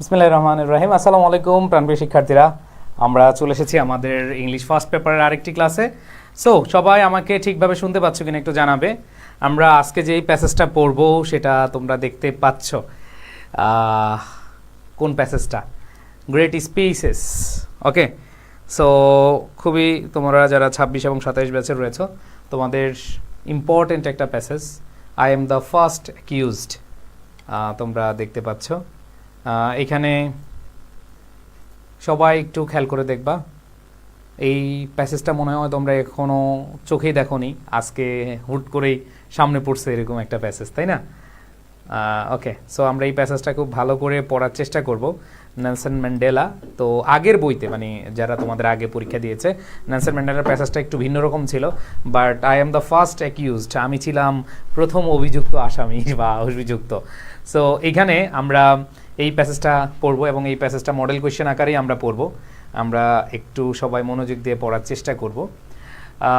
বিসমিল্লাহির রহমানির রহিম। আসসালামু আলাইকুম প্রাণপ্রিয় শিক্ষার্থীরা, আমরা চলে এসেছি আমাদের ইংলিশ ফার্স্ট পেপারের আরেকটি ক্লাসে। সো সবাই আমাকে ঠিকভাবে শুনতে পাচ্ছ কিনা একটু জানাবে। আমরা আজকে যেই প্যাসেজটা পড়বো সেটা তোমরা দেখতে পাচ্ছ। কোন প্যাসেজটা? Great spaces. ওকে, সো খুবই তোমরা যারা 26 এবং 27 ব্যাচে রয়েছে তোমাদের ইম্পর্টেন্ট একটা passage, I am the first accused, তোমরা দেখতে পাচ্ছ। এখানে সবাই একটু খেয়াল করে দেখবা। এই প্যাসেজটা মনে হয় তোমরা এখনও চোখেই দেখোনি, আজকে হুট করেই সামনে পড়ছে এরকম একটা প্যাসেজ, তাই না? ওকে, সো আমরা এই প্যাসেজটা খুব ভালো করে পড়ার চেষ্টা করব। নেলসন ম্যান্ডেলা, তো আগের বইতে মানে যারা তোমাদের আগে পরীক্ষা দিয়েছে, নেলসন ম্যান্ডেলার প্যাসেজটা একটু ভিন্ন রকম ছিল, but I am the first accused, আমি ছিলাম প্রথম অভিযুক্ত আসামি বা অভিযুক্ত। সো এখানে আমরা এই প্যাসেজটা পড়বো এবং এই প্যাসেজটা মডেল কোয়েশ্চেন আকারেই আমরা পড়বো। আমরা একটু সবাই মনোযোগ দিয়ে পড়ার চেষ্টা করব।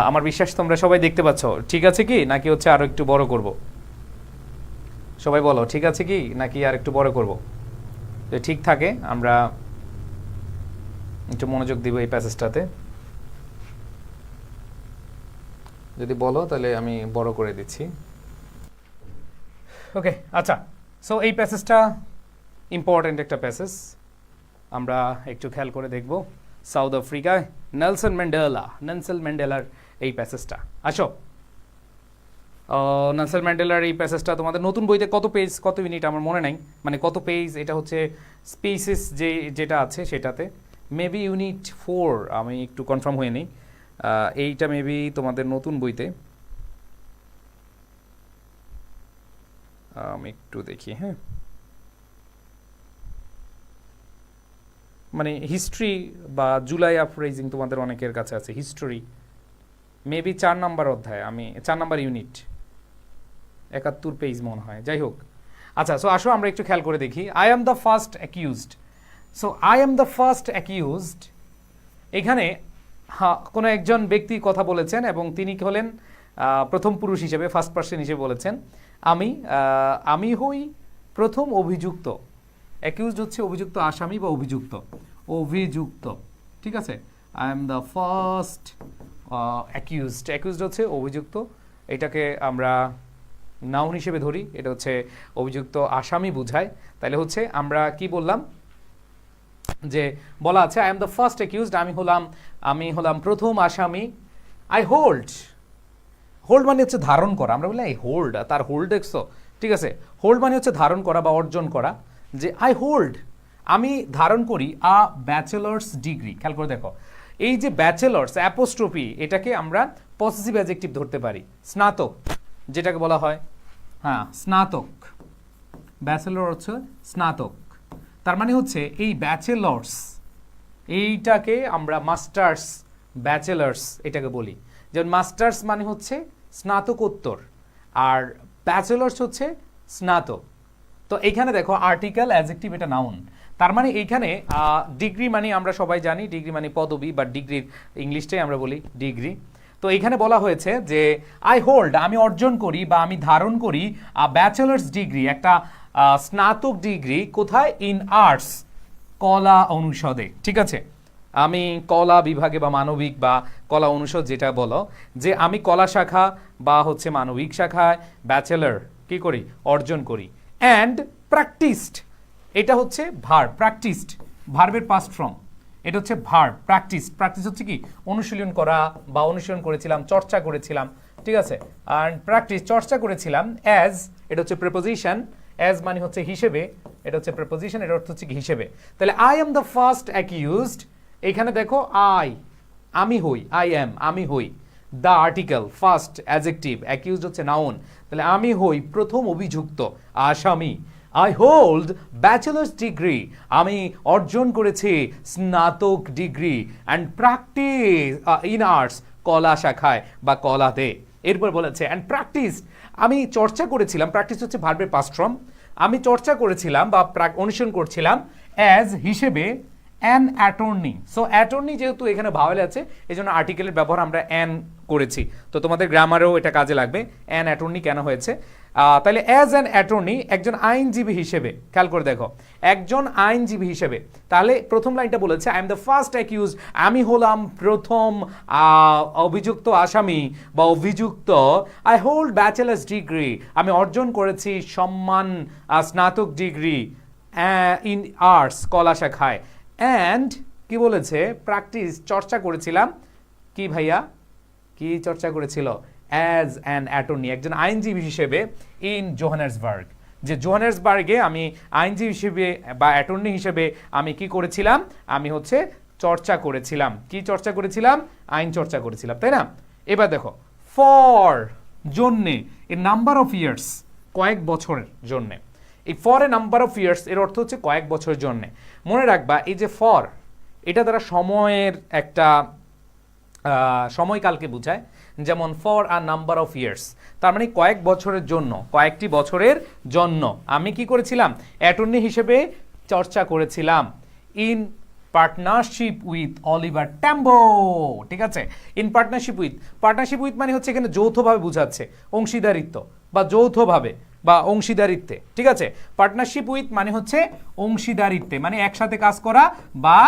আমার বিশ্বাস তোমরা সবাই দেখতে পাচ্ছ, ঠিক আছে কি, নাকি হচ্ছে আরও একটু বড় করব? সবাই বলো, ঠিক আছে কি নাকি আর একটু বড় করব? যদি ঠিক থাকে আমরা একটু মনোযোগ দিব এই প্যাসেজটাতে। যদি বলো তাহলে আমি বড় করে দিচ্ছি। ওকে, আচ্ছা, সো এই প্যাসেজটা ইম্পর্টেন্ট একটা প্যাসেজ, আমরা একটু খেয়াল করে দেখব। সাউথ আফ্রিকায় নেলসন ম্যান্ডেলার এই প্যাসেজটা। আসো, নেলসন ম্যান্ডেলার এই প্যাসেজটা তোমাদের নতুন বইতে কত পেজ কত ইউনিট আমার মনে নাই, মানে কত পেজ, এটা হচ্ছে স্পেসিস যেটা আছে সেটাতে মেবি ইউনিট 4, আমি একটু কনফার্ম হয়ে নিই। এইটা মেবি তোমাদের নতুন বইতে, আমি একটু দেখি, হ্যাঁ, মানে হিস্ট্রি বা জুলাই আপরাইজিং তোমাদের অনেকের কাছে আছে, হিস্টোরি মেবি 4 নাম্বার অধ্যায়, আমি 4 নাম্বার ইউনিট, 71 পেজ মনে হয়, যাই হোক। আচ্ছা, সো আসো আমরা একটু খেয়াল করে দেখি। I am the first accused. So I am the first accused, এখানে কোনো একজন ব্যক্তি কথা বলেছেন এবং তিনি হলেন প্রথম পুরুষ হিসেবে, ফার্স্ট পার্সন হিসেবে বলেছেন, আমি হই প্রথম অভিযুক্ত। অ্যাকিউজড হচ্ছে অভিযুক্ত আসামি বা অভিযুক্ত, ঠিক আছে? I am the first accused, accused হচ্ছে অভিযুক্ত, এটাকে আমরা নাউন হিসেবে ধরি, এটা হচ্ছে অভিযুক্ত আসামি বোঝায়। তাহলে হচ্ছে আমরা কি বললাম, যে বলা আছে I am the first accused, আমি হলাম প্রথম আসামি। আই হোল্ড মানে হচ্ছে ধারণ করা, আমরা বলি এই হোল্ড, তার হোল্ড দেখছো, ঠিক আছে? হোল্ড মানে হচ্ছে ধারণ করা বা অর্জন করা, যে আই হোল্ড, আমি ধারণ করি আ ব্যাচেলার্স ডিগ্রি। খেয়াল করে দেখো, এই যে ব্যাচেলার্স অ্যাপোস্ট্রফি, এটাকে আমরা পসেসিভ অ্যাডজেক্টিভ ধরতে পারি, স্নাতক যেটাকে বলা হয়, হ্যাঁ স্নাতক, ব্যাচেলর হচ্ছে স্নাতক। তার মানে হচ্ছে এই ব্যাচেলার্স, এইটাকে আমরা মাস্টার্স ব্যাচেলার্স এটাকে বলি। যেমন মাস্টার্স মানে হচ্ছে স্নাতকোত্তর, আর ব্যাচেলার্স হচ্ছে স্নাতক। তো এইখানে দেখো আর্টিকেল, অ্যাডজেক্টিভ, এটা নাউন। তার মানে এইখানে ডিগ্রি মানে আমরা সবাই জানি, ডিগ্রি মানে পদবি বা ডিগ্রির ইংলিশটাই আমরা বলি ডিগ্রি। তো এখানে বলা হয়েছে যে আই হোল্ড, আমি অর্জন করি বা আমি ধারণ করি ব্যাচেলার্স ডিগ্রি, একটা স্নাতক ডিগ্রি, কোথায়? ইন আর্টস, কলা অনুষদে, ঠিক আছে? আমি কলা বিভাগে বা মানবিক বা কলা অনুষদ যেটা বলো, যে আমি কলা শাখা বা হচ্ছে মানবিক শাখায় ব্যাচেলার কি করি? অর্জন করি। অ্যান্ড প্র্যাকটিসড, এটা হচ্ছে ভার্ব, প্র্যাকটিসড ভার্বের পাস্ট ফর্ম, এটা হচ্ছে ভার্ব। প্র্যাকটিস হচ্ছে কি? অনুশীলন করা বা অনুশীলন করেছিলাম, চর্চা করেছিলাম, ঠিক আছে? অ্যান্ড প্র্যাকটিস, চর্চা করেছিলাম। অ্যাজ, এটা হচ্ছে প্রিপোজিশন, অ্যাজ মানে হচ্ছে হিসেবে, এটা হচ্ছে প্রিপোজিশন, এর অর্থ হচ্ছে কি? হিসেবে। তাহলে I am the first accused, এখানে দেখো আমি হই, আই এম, আমি হই, the article, first adjective, accused হচ্ছে নাউন, তাহলে আমি হই প্রথম অভিযুক্ত আসামি। আই হোল্ড ব্যাচেলার্স ডিগ্রি, আমি অর্জন করেছি স্নাতক degree. And practice in arts, কলা শাখায় বা কলাতে। এরপর বলেছে অ্যান্ড প্র্যাকটিস, আমি চর্চা করেছিলাম, প্র্যাকটিস হচ্ছে ভার্বের পাস্ট ফর্ম, আমি চর্চা করেছিলাম বা অনুশীলন করছিলাম, অ্যাজ হিসেবে, অ্যান অ্যাটর্নি। সো অ্যাটর্নি যেহেতু এখানে ভাওয়েল আছে এই জন্য আর্টিকেলের ব্যবহার আমরা অ্যান করেছি, তো তোমাদের গ্রামারেও এটা কাজে লাগবে। অ্যান অ্যাটর্নি কেন হয়েছে, তাহলে অ্যাজ অ্যান অ্যাটর্নি একজন আইনজীবী হিসেবে, খেয়াল করে দেখো একজন আইনজীবী হিসেবে, তাহলে প্রথম লাইনটা বলেছে I am the first accused, আমি হলাম প্রথম অভিযুক্ত আসামি বা অভিযুক্ত। আই হোল্ড ব্যাচেলার্স ডিগ্রি, আমি অর্জন করেছি সম্মান স্নাতক ডিগ্রি ইন আর্টস, কলা শাখায়। অ্যান্ড কি বলেছে, প্র্যাকটিস চর্চা করেছিলাম, কি ভাইয়া কি চর্চা করেছিল, অ্যাজ অ্যান অ্যাটর্নি একজন আইনজীবী হিসেবে ইন জোহানেসবার্গ, যে জোহানেসবার্গে আমি আইনজীবী হিসেবে বা অ্যাটর্নি হিসেবে আমি কি করেছিলাম, আমি হচ্ছে চর্চা করেছিলাম, কি চর্চা করেছিলাম, আইন চর্চা করেছিলাম, তাই না। এবার দেখো ফর জন্যে, এ নাম্বার অফ ইয়ার্স কয়েক বছরের জন্যে, এই for a number of years এর অর্থ হচ্ছে কয়েক বছরের জন্যে। মনে রাখবা এই যে ফর, এটা দ্বারা সময়ের একটা সময়কালকে বোঝায়, যেমন for a number of years, তার মানে কয়েক বছরের জন্য, কয়েকটি বছরের জন্য আমি কি করেছিলাম, অ্যাটর্নি হিসেবে চর্চা করেছিলাম। ইন পার্টনারশিপ উইথ অলিভার ট্যাম্বো, ঠিক আছে। In partnership with, partnership with মানে হচ্ছে এখানে যৌথভাবে বোঝাচ্ছে, অংশীদারিত্ব বা যৌথভাবে বা অংশীদারিত্বে, ঠিক আছে। পার্টনারশিপ উইথ মানে হচ্ছে অংশীদারিত্বে, মানে একসাথে কাজ করা বা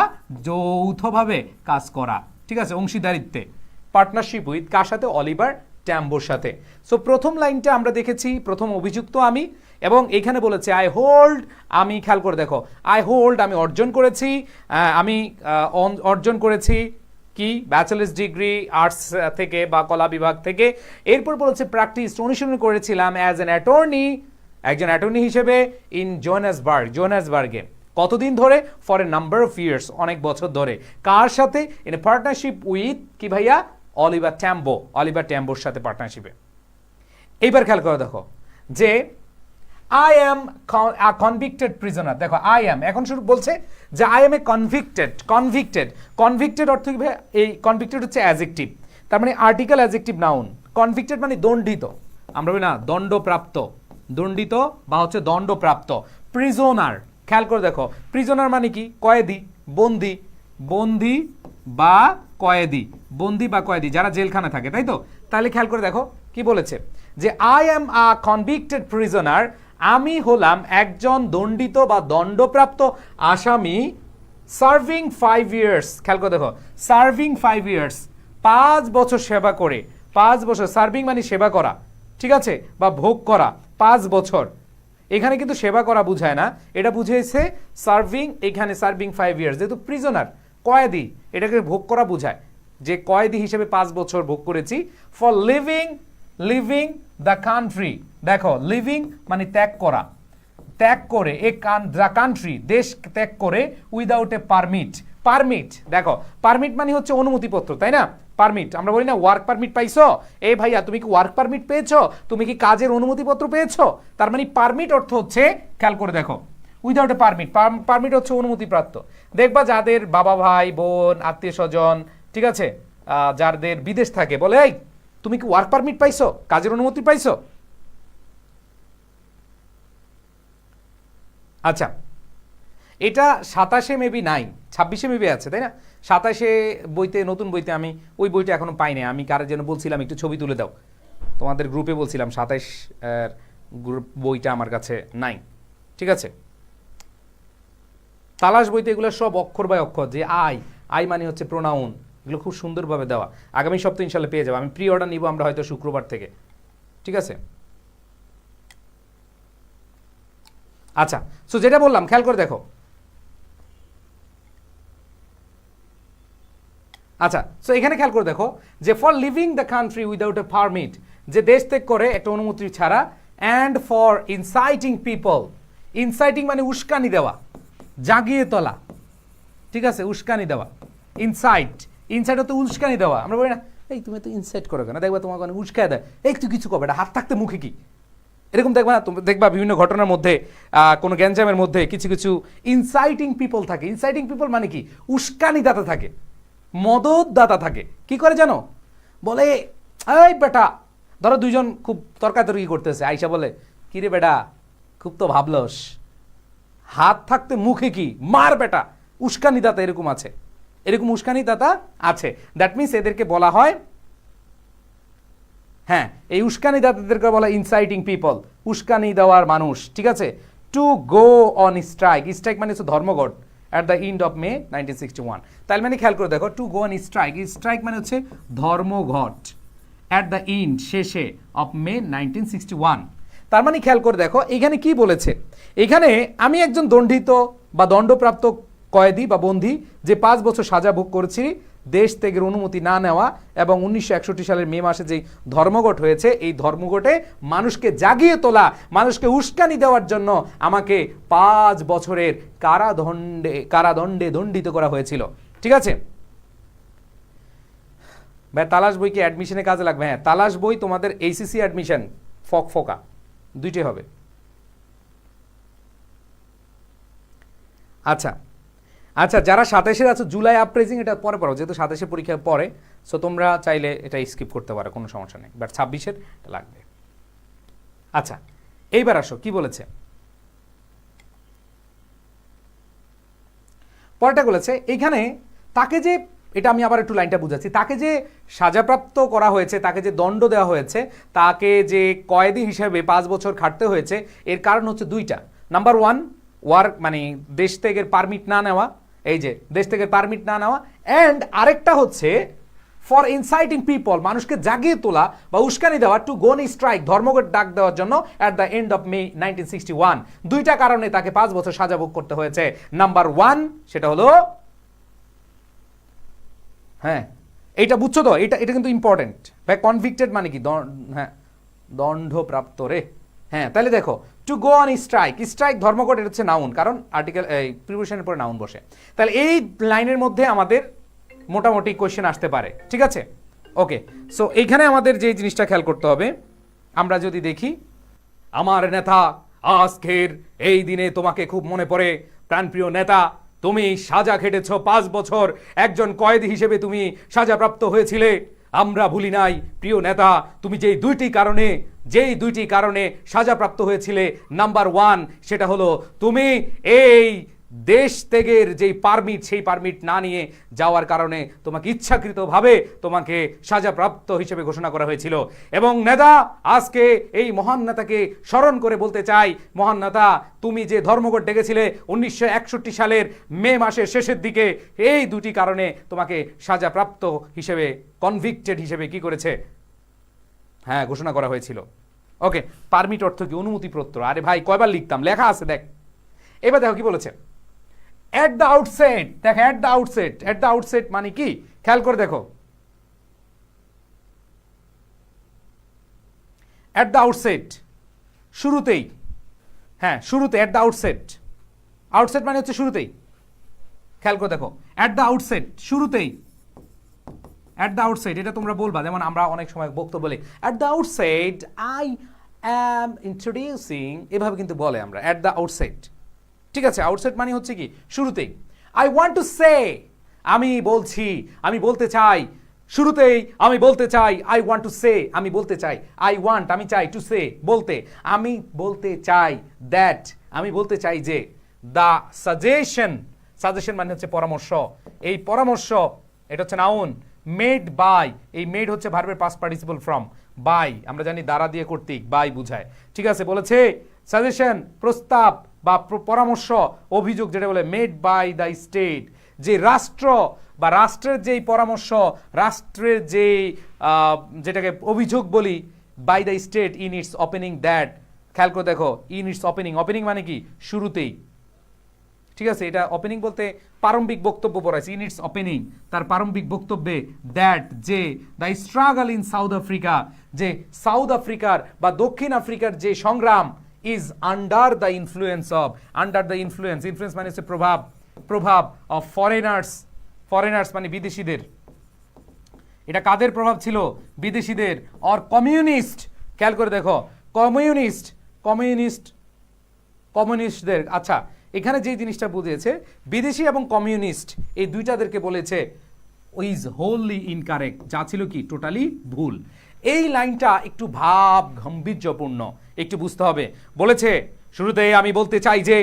যৌথভাবে কাজ করা, ঠিক আছে, অংশীদারিত্বে। পার্টনারশিপ উইথ কার সাথে, অলিভার ট্যাম্বোর সাথে। সো প্রথম লাইনটা আমরা দেখেছি প্রথম অভিযুক্ত আমি, এবং এখানে বলেছে আই হোল্ড, আমি খেয়াল করে দেখো আই হোল্ড আমি অর্জন করেছি, আমি অর্জন করেছি কি, ব্যাচেলার্স ডিগ্রি আর্টস থেকে বা কলা বিভাগ থেকে। এরপর বলেছে প্র্যাকটিস অনুশীলন করেছিলাম অ্যাজ অ্যান অ্যাটর্নি, একজন অ্যাটর্নি হিসেবে ইন জোহানেসবার্গ, জোহানেসবার্গে কতদিন ধরে, for a number of years অনেক বছর ধরে, কার সাথে, ইন পার্টনারশিপ উইথ কি ভাইয়া, অলিভার ট্যাম্বো, অলিভার ট্যাম্বোর সাথে পার্টনারশিপে। এইবার খেয়াল করে দেখো যে আই অ্যাম কনভিক্টেড প্রিজনার, দেখো আই অ্যাম এখন শুরু বলছে যে I am A convicted, convicted, convicted অর্থ কি ভাই, এই কনভিক্টেড হচ্ছে অ্যাডজেক্টিভ, তার মানে আর্টিকেল অ্যাডজেক্টিভ নাউন। কনভিক্টেড মানে দণ্ডিত, আমরা বলি না দণ্ডপ্রাপ্ত, দণ্ডিত বা হচ্ছে দণ্ডপ্রাপ্ত। প্রিজনার, খেয়াল করে দেখো প্রিজনার মানে কি, কয়েদি, বন্দি, বন্দি বা কয়েদি, বন্দি বা কয়েদি যারা জেলখানা থাকে, তাই তো। তাহলে খেয়াল করে দেখো কি বলেছে যে I am a convicted prisoner, আমি হলাম একজন দণ্ডিত বা দণ্ডপ্রাপ্ত আসামি, সার্ভিং 5 ইয়ার্স, খেয়াল করে দেখো সার্ভিং 5 ইয়ার্স 5 বছর সেবা করে, 5 বছর, সার্ভিং মানে সেবা করা, ঠিক আছে, বা ভোগ করা, 5 বছর। এখানে কিন্তু সেবা করা বুঝায় না, এটা বুঝেছে সার্ভিং, এখানে সার্ভিং 5 ইয়ার্স, যেহেতু প্রিজনার কয়েদি, এটাকে ভোগ করা বুঝায়, যে কয়েদি হিসেবে 5 বছর ভোগ করেছি। For living, living the country, দেখো লিভিং মানে ত্যাগ করা, ত্যাগ করে, এ দ্য কান্ট্রি দেশ ত্যাগ করে, উইদাউট এ পারমিট, পারমিট, দেখো পারমিট মানে হচ্ছে অনুমতিপত্র, তাই না। পারমিট আমরা বলি না ওয়ার্ক পারমিট পাইছো, এই ভাইয়া তুমি কি ওয়ার্ক পারমিট পেয়েছো, তুমি কি কাজের অনুমতিপত্র পেয়েছো, তার মানে পারমিট অর্থ হচ্ছে, খেয়াল করে দেখো উইদাউট এ পারমিট, পারমিট হচ্ছে অনুমতিপ্রাপ্ত। দেখবা যাদের বাবা ভাই বোন আত্মীয় স্বজন, ঠিক আছে, যাদের বিদেশ থাকে, বলে এই তুমি কি ওয়ার্ক পারমিট পাইছো, কাজের অনুমতি পাইছো। আচ্ছা এটা 27-এ মেবি নাই, 26-এ মেবি আছে, তাই না। 27-এ বইতে, নতুন বইতে, আমি ওই বইটা এখনো পাইনি, আমি কারোর জন্য বলছিলাম একটু ছবি তুলে দাও, তোমাদের গ্রুপে বলছিলাম 27 গ্রুপ বইটা আমার কাছে নাই, ঠিক আছে। তালাশ বইতে এগুলো সব অক্ষর বাই অক্ষর, যে আই, আই মানে হচ্ছে প্রোনাউন, এগুলো খুব সুন্দরভাবে দেওয়া। আগামী সপ্তাহে ইনশাল্লাহ পেয়ে যাবো, আমি প্রি অর্ডার নিব আমরা হয়তো শুক্রবার থেকে, ঠিক আছে। আচ্ছা সো যেটা বললাম খেয়াল করে দেখো, আচ্ছা সো এখানে খেয়াল করে দেখো যে for living the country without a permit, যে দেশ ত্যাগ করে একটা অনুমতি ছাড়া, and for inciting people, inciting মানে উস্কানি দেওয়া, জাগিয়ে তোলা, ঠিক আছে, উস্কানি দেওয়া, ইনসাইট, ইনসাইট হতে উস্কানি দেওয়া, আমরা বলি না এই তুমি তো ইনসাইট করো কেন, দেখবা তোমাকে অনেক উস্কায় দেয়, এই তুই কিছু কবে, হাত থাকতে মুখে কি, এরকম দেখবা না, তুমি দেখবা বিভিন্ন ঘটনার মধ্যে, কোনো গ্যাঞ্জামের মধ্যে কিছু কিছু ইনসাইটিং পিপল থাকে। ইনসাইটিং পিপল মানে কি, উস্কানিদাতা থাকে, মদতদাতা থাকে। কি করে জানো, বলে এই বেটা, ধরো দুইজন খুব তর্কাতর্কি করতেছে, আইসা বলে কি রে বেটা খুব তো ভাবলস, হাত থাকতে মুখে কি, মার বেটা, উস্কানিদাতা এরকম আছে, এরকম উস্কানিদাতা আছে। দ্যাট মিনস এদেরকে বলা হয়, হ্যাঁ, এই উস্কানিদাতাদেরকে বলা হয় ইনসাইটিং পিপল, উস্কানি দেওয়ার মানুষ, ঠিক আছে। To go on strike, strike মানে হচ্ছে ধর্মঘট, at the end of May 1961। তার মানে খেয়াল করে দেখো, to go on strike, strike মানে হচ্ছে ধর্মঘট, অ্যাট দ্য এন্ড শেষে অফ মে 1961। তার মানে খেয়াল করে দেখো এখানে কি বলেছে, এখানে আমি একজন দণ্ডিত বা দণ্ডপ্রাপ্ত কয়েদি বা বন্দী যে 5 বছর সাজা ভোগ করেছি দেশ ত্যাগের অনুমতি না নেওয়া এবং 1961 সালের মে মাসে যে ধর্মঘট হয়েছে, এই ধর্মঘটে মানুষকে জাগিয়ে তোলা, মানুষকে উস্কানি দেওয়ার জন্য আমাকে 5 বছরের কারাদণ্ডে দণ্ডিত করা হয়েছিল, ঠিক আছে। ভাই তালাশ বই কি অ্যাডমিশনে কাজে লাগবে? হ্যাঁ, তালাশ বই তোমাদের এইচএসসি অ্যাডমিশন ফোকা দুইটাই হবে। আচ্ছা আচ্ছা, যারা 27-এর আছে জুলাই আপরেজিং, এটা পরে পড়ো, যেহেতু 27-এ পরীক্ষা পরে, সো তোমরা চাইলে এটা স্কিপ করতে পারো, কোনো সমস্যা নেই, বাট 26-এর লাগবে। আচ্ছা, এইবার আসো কি বলেছে, পরেরটা বলেছে এইখানে তাকে যে, এটা আমি আবার একটু লাইনটা বুঝাচ্ছি, তাকে যে সাজাপ্রাপ্ত করা হয়েছে, তাকে যে দণ্ড দেওয়া হয়েছে, তাকে যে কয়েদি হিসেবে 5 বছর খাটতে হয়েছে, এর কারণ হচ্ছে দুইটা। নাম্বার 1, ওয়ার্ক মানে দেশ ত্যাগের পারমিট না নেওয়া, এই যে দেশ থেকে পারমিট না নেওয়া, অ্যান্ড আরেকটা হচ্ছে ফর ইনসাইটিং পিপল, মানুষকে জাগিয়ে তোলা বা উস্কানি দেওয়া, টু গো অন স্ট্রাইক, ধর্মঘট ডাক দেওয়ার জন্য at the end of May 1961। দুইটা কারণে তাকে 5 বছর সাজা ভোগ করতে হয়েছে। নাম্বার 1 সেটা হলো, হ্যাঁ এইটা বুঝছো তো, এটা এটা কিন্তু ইম্পর্টেন্ট ভাই, কনভিক্টেড মানে কি, হ্যাঁ দণ্ডপ্রাপ্ত রে, হ্যাঁ তাহলে দেখো to go on strike, strike ধর্মঘট, এটা হচ্ছে নাউন, কারণ আর্টিকেল এই প্রিপোজিশনের পরে নাউন বসে, তাহলে এই লাইনের মধ্যে আমাদের মোটামুটি কোশ্চেন আসতে পারে, ঠিক আছে। ওকে, সো এইখানে আমাদের যে জিনিসটা খেয়াল করতে হবে, আমরা যদি দেখি, আমার নেতা আজকের এই দিনে তোমাকে খুব মনে পড়ে, প্রাণপ্রিয় নেতা, তুমি সাজা খেটেছ 5 বছর, একজন কয়েদি হিসেবে তুমি সাজাপ্রাপ্ত হয়েছিলে, আমরা ভুলি নাই প্রিয় নেতা, তুমি যেই দুইটি কারণে সাজাপ্রাপ্ত হয়েছিলে। নাম্বার 1 সেটা হলো তুমি এই দেশ ত্যাগের যেই পারমিট, সেই পারমিট না নিয়ে যাওয়ার কারণে তোমাকে ইচ্ছাকৃতভাবে তোমাকে সাজাপ্রাপ্ত হিসেবে ঘোষণা করা হয়েছিল। এবং নেতা, আজকে এই মহান নেতাকে স্মরণ করে বলতে চাই, মহান নেতা, তুমি যে ধর্মঘট ডেকেছিলে 1961 সালের মে মাসের শেষের দিকে, এই দুটি কারণে তোমাকে সাজাপ্রাপ্ত হিসেবে, কনভিক্টেড হিসেবে কি করেছে, হ্যাঁ ঘোষণা করা হয়েছিল। ওকে, পারমিট অর্থ কি? অনুমতিপত্র। আরে ভাই কয়বার লিখতাম, লেখা আছে দেখ। এবার দেখো কি বলেছে, এট দ্য আউটসেট, দেখো at the outset, at the outset মানে কি খেয়াল করে দেখো, এট দ্য আউটসেট শুরুতেই, হ্যাঁ শুরুতে, এট দ্য আউটসেট, আউটসেট মানে হচ্ছে শুরুতেই, খেয়াল করে দেখো, এট দ্য আউটসেট শুরুতেই, এট দ্য আউটসেট এটা তোমরা বলবা, যেমন আমরা অনেক সময় বক্তব্য বলি, at the outset I am introducing, এভাবে কিন্তু বলে আমরা, এট দ্য আউটসেট, ঠিক আছে। আউটসেট মানে হচ্ছে কি শুরুতেই। আই ওয়ান্ট টু সে, আমি বলছি, আমি বলতে চাই, শুরুতেই আমি বলতে চাই, আই ওয়ান্ট টু সে, আমি বলতে চাই, আই ওয়ান্ট আমি চাই, টু সে বলতে, আমি বলতে চাই, দ্যাট আমি বলতে চাই যে, দ্য সাজেশন, সাজেশন মানে হচ্ছে পরামর্শ, এই পরামর্শ এটা হচ্ছে নাউন, মেড বাই, এই মেড হচ্ছে ভার্বের পাস্ট পার্টিসিপল ফর্ম, বাই আমরা জানি দ্বারা দিয়ে কর্তৃক, বাই বুঝায়, ঠিক আছে। বলেছে সাজেশন প্রস্তাব বা পরামর্শ, অভিযোগ যেটা বলে, মেড বাই দ্য স্টেট, যে রাষ্ট্র বা রাষ্ট্রের যেই পরামর্শ, রাষ্ট্রের যে যেটাকে অভিযোগ বলি, by the state in its opening, that খেয়াল করে দেখো, ইন ইটস ওপেনিং, ওপেনিং মানে কি শুরুতেই, ঠিক আছে। এটা ওপেনিং বলতে প্রারম্ভিক বক্তব্য পড়াইছে, ইন ইটস ওপেনিং, তার প্রারম্ভিক বক্তব্যে, দ্যাট যে the struggle in south Africa, যে সাউথ আফ্রিকার বা দক্ষিণ আফ্রিকার যে সংগ্রাম, is under the influence of, under the influence, influence মানে হচ্ছে প্রভাব, প্রভাব অফ ফরেনার্স, ফরেনার্স মানে বিদেশিদের, এটা কাদের প্রভাব ছিল? বিদেশিদের, অর কমিউনিস্ট, খেয়াল করে দেখো, কমিউনিস্ট, কমিউনিস্ট, কমিউনিস্টদের। আচ্ছা, এখানে যে জিনিসটা বুঝিয়েছে, বিদেশি এবং কমিউনিস্ট এই দুইটাদেরকে বলেছে ইজ হোললি ইনকারেক্ট, যা ছিল কি টোটালি ভুল। এই লাইনটা একটু ভাব গাম্ভীর্যপূর্ণ, একটু বুঝতে হবে। বলেছে শুরুতে আমি বলতে চাই যে,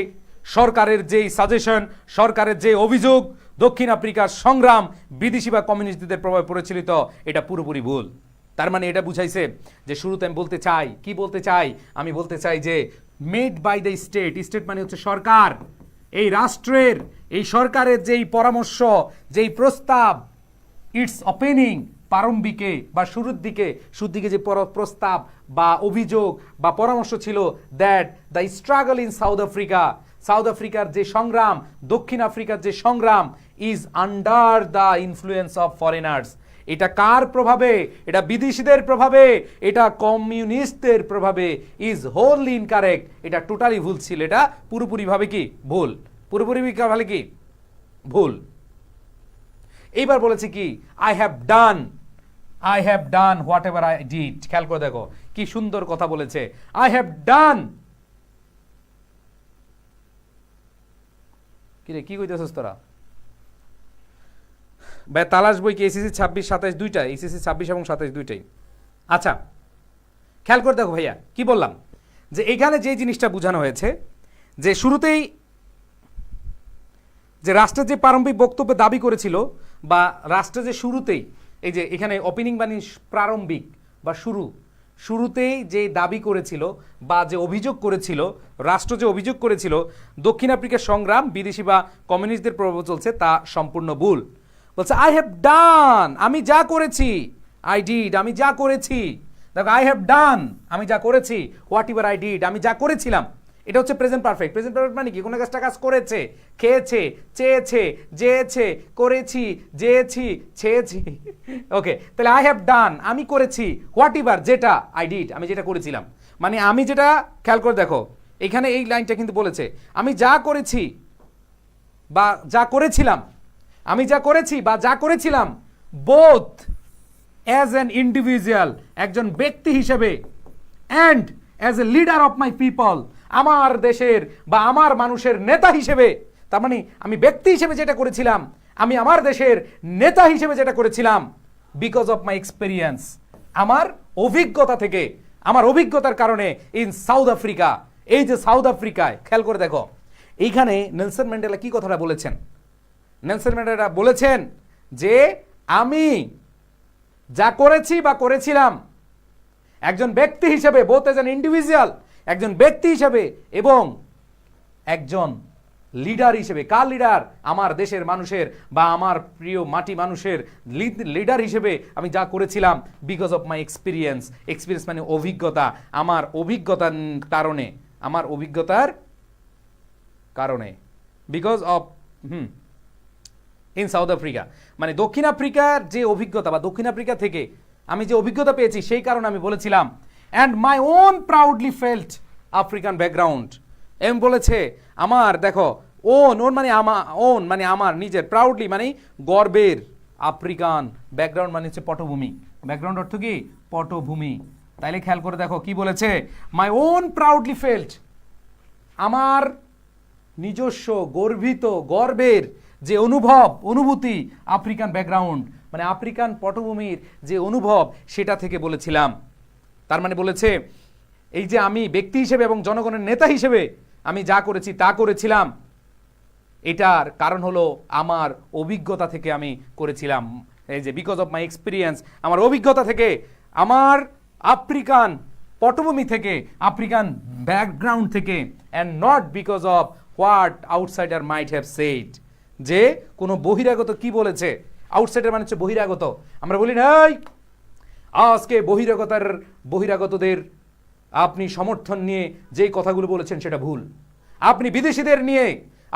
সরকারের যেই সাজেশন, সরকারের যে অভিযোগ দক্ষিণ আফ্রিকার সংগ্রাম বিদেশি বা কমিউনিস্টদের প্রভাবে পরিচালিত, এটা পুরোপুরি ভুল। তার মানে এটা বুঝাইছে যে শুরুতে আমি বলতে চাই, কি বলতে চাই, আমি বলতে চাই যে made by the state, state মানে হচ্ছে সরকার, এই রাষ্ট্রের, এই সরকারের যেই পরামর্শ, যেই প্রস্তাব, ইটস ওপেনিং, প্রারম্ভিকে বা শুরুর দিকে যে প্রস্তাব বা অভিযোগ বা পরামর্শ ছিল, that the struggle in south Africa, south আফ্রিকার যে সংগ্রাম, দক্ষিণ আফ্রিকার যে সংগ্রাম, is under the influence of foreigners. এটা কার প্রভাবে? এটা বিদেশিদের প্রভাবে, এটা কমিউনিস্টদের প্রভাবে। ইজ হোললি ইনকারেক্ট, এটা টোটালি ভুল ছিল, এটা পুরোপুরিভাবে কি ভুল, পুরোপুরিভাবে কি ভুল। এইবার বলেছে কি, I have done what ever I did. খেয়াল করে দেখো কি সুন্দর কথা বলেছে, আই হ্যাভ ডান। কিরে কি কইতেছস তোরা? ভাই তালাশ বই কি এসিসি 26, 27 দুইটা, এসিসি 26 এবং 27 দুইটাই। আচ্ছা খেয়াল করে দেখো ভাইয়া কি বললাম, যে এখানে যে জিনিসটা বোঝানো হয়েছে যে শুরুতেই যে রাষ্ট্রের যে প্রারম্ভিক বক্তব্য দাবি করেছিল, বা রাষ্ট্রের যে শুরুতেই, এই যে এখানে ওপেনিং মানে প্রারম্ভিক বা শুরুতেই যে দাবি করেছিল বা যে অভিযোগ করেছিল, রাষ্ট্র যে অভিযোগ করেছিল দক্ষিণ আফ্রিকার সংগ্রাম বিদেশি বা কমিউনিস্টদের প্রভাব চলছে, তা সম্পূর্ণ ভুল। বলছে আই হ্যাভ ডান, আমি যা করেছি, আই ডিড, আমি যা করেছি। দেখো আই হ্যাভ ডান, আমি যা করেছি, হোয়াট এভার আই ডিড, আমি যা করেছিলাম। এটা হচ্ছে প্রেজেন্ট পারফেক্ট। প্রেজেন্ট পারফেক্ট মানে কি? কোনো কাজটা কাজ করেছে, খেয়েছে, চেয়েছে, যেয়েছে, করেছি, যেয়েছি, ছেয়েছি। ওকে, তাহলে আই হ্যাভ ডান, আমি করেছি, হোয়াট এভার, যেটা, আই ডিড, আমি যেটা করেছিলাম। মানে আমি যেটা, খেয়াল করে দেখো এখানে এই লাইনটা কিন্তু বলেছে আমি যা করেছি বা যা করেছিলাম, আমি যা করেছি বা যা করেছিলাম, বোথ অ্যাজ অ্যান ইন্ডিভিজুয়াল, একজন ব্যক্তি হিসেবে, and as a leader of my people, আমার দেশের বা আমার মানুষের নেতা হিসেবে। তার মানে আমি ব্যক্তি হিসেবে যেটা করেছিলাম, আমি আমার দেশের নেতা হিসেবে যেটা করেছিলাম, বিকজ অফ মাই এক্সপেরিয়েন্স, আমার অভিজ্ঞতা থেকে, আমার অভিজ্ঞতার কারণে ইন সাউথ আফ্রিকা। এই যে সাউথ আফ্রিকায় খেয়াল করে দেখো, এইখানে নেলসন ম্যান্ডেলা কি কথাটা বলেছেন? নেলসন ম্যান্ডেলা বলেছেন যে আমি যা করেছি বা করেছিলাম একজন ব্যক্তি হিসেবে, বোথ এজ অ্যান ইন্ডিভিজুয়াল, একজন ব্যক্তি হিসেবে এবং একজন লিডার হিসেবে। কার লিডার? আমার দেশের মানুষের বা আমার প্রিয় মাটি মানুষের লিডার হিসেবে আমি যা করেছিলাম, because of my experience. Experience মানে অভিজ্ঞতা, আমার অভিজ্ঞতার কারণে, আমার অভিজ্ঞতার কারণে, because of in south Africa, মানে দক্ষিণ আফ্রিকার যে অভিজ্ঞতা বা দক্ষিণ আফ্রিকা থেকে আমি যে অভিজ্ঞতা পেয়েছি, সেই কারণে আমি বলেছিলাম, and my own proudly felt African background. এম বলেছে আমার, দেখো ওন মানে আমার, ওন মানে আমার নিজের, প্রাউডলি মানে গর্বের, আফ্রিকান ব্যাকগ্রাউন্ড মানে হচ্ছে পটভূমি। ব্যাকগ্রাউন্ড অর্থ কি? পটভূমি। তাইলে খেয়াল করে দেখো কি বলেছে, মাই ওন প্রাউডলি ফেল্ট, আমার নিজস্ব গর্বিত, গর্বের যে অনুভূতি, আফ্রিকান ব্যাকগ্রাউন্ড মানে আফ্রিকান পটভূমির যে অনুভব, সেটা থেকে বলেছিলাম। তার মানে বলেছে এই যে আমি ব্যক্তি হিসেবে এবং জনগণের নেতা হিসেবে আমি যা করেছি তা করেছিলাম, এটার কারণ হলো আমার অভিজ্ঞতা থেকে আমি করেছিলাম। এই যে বিকজ অফ মাই এক্সপিরিয়েন্স, আমার অভিজ্ঞতা থেকে, আমার আফ্রিকান পটভূমি থেকে, আফ্রিকান ব্যাকগ্রাউন্ড থেকে, and not because of what outsider might have said. যে কোনো বহিরাগত কি বলেছে, আউটসাইডার মানে হচ্ছে বহিরাগত। আমরা বলি না আজকে বহিরাগতদের আপনি সমর্থন নিয়ে যেই কথাগুলো বলেছেন সেটা ভুল, আপনি বিদেশিদের নিয়ে,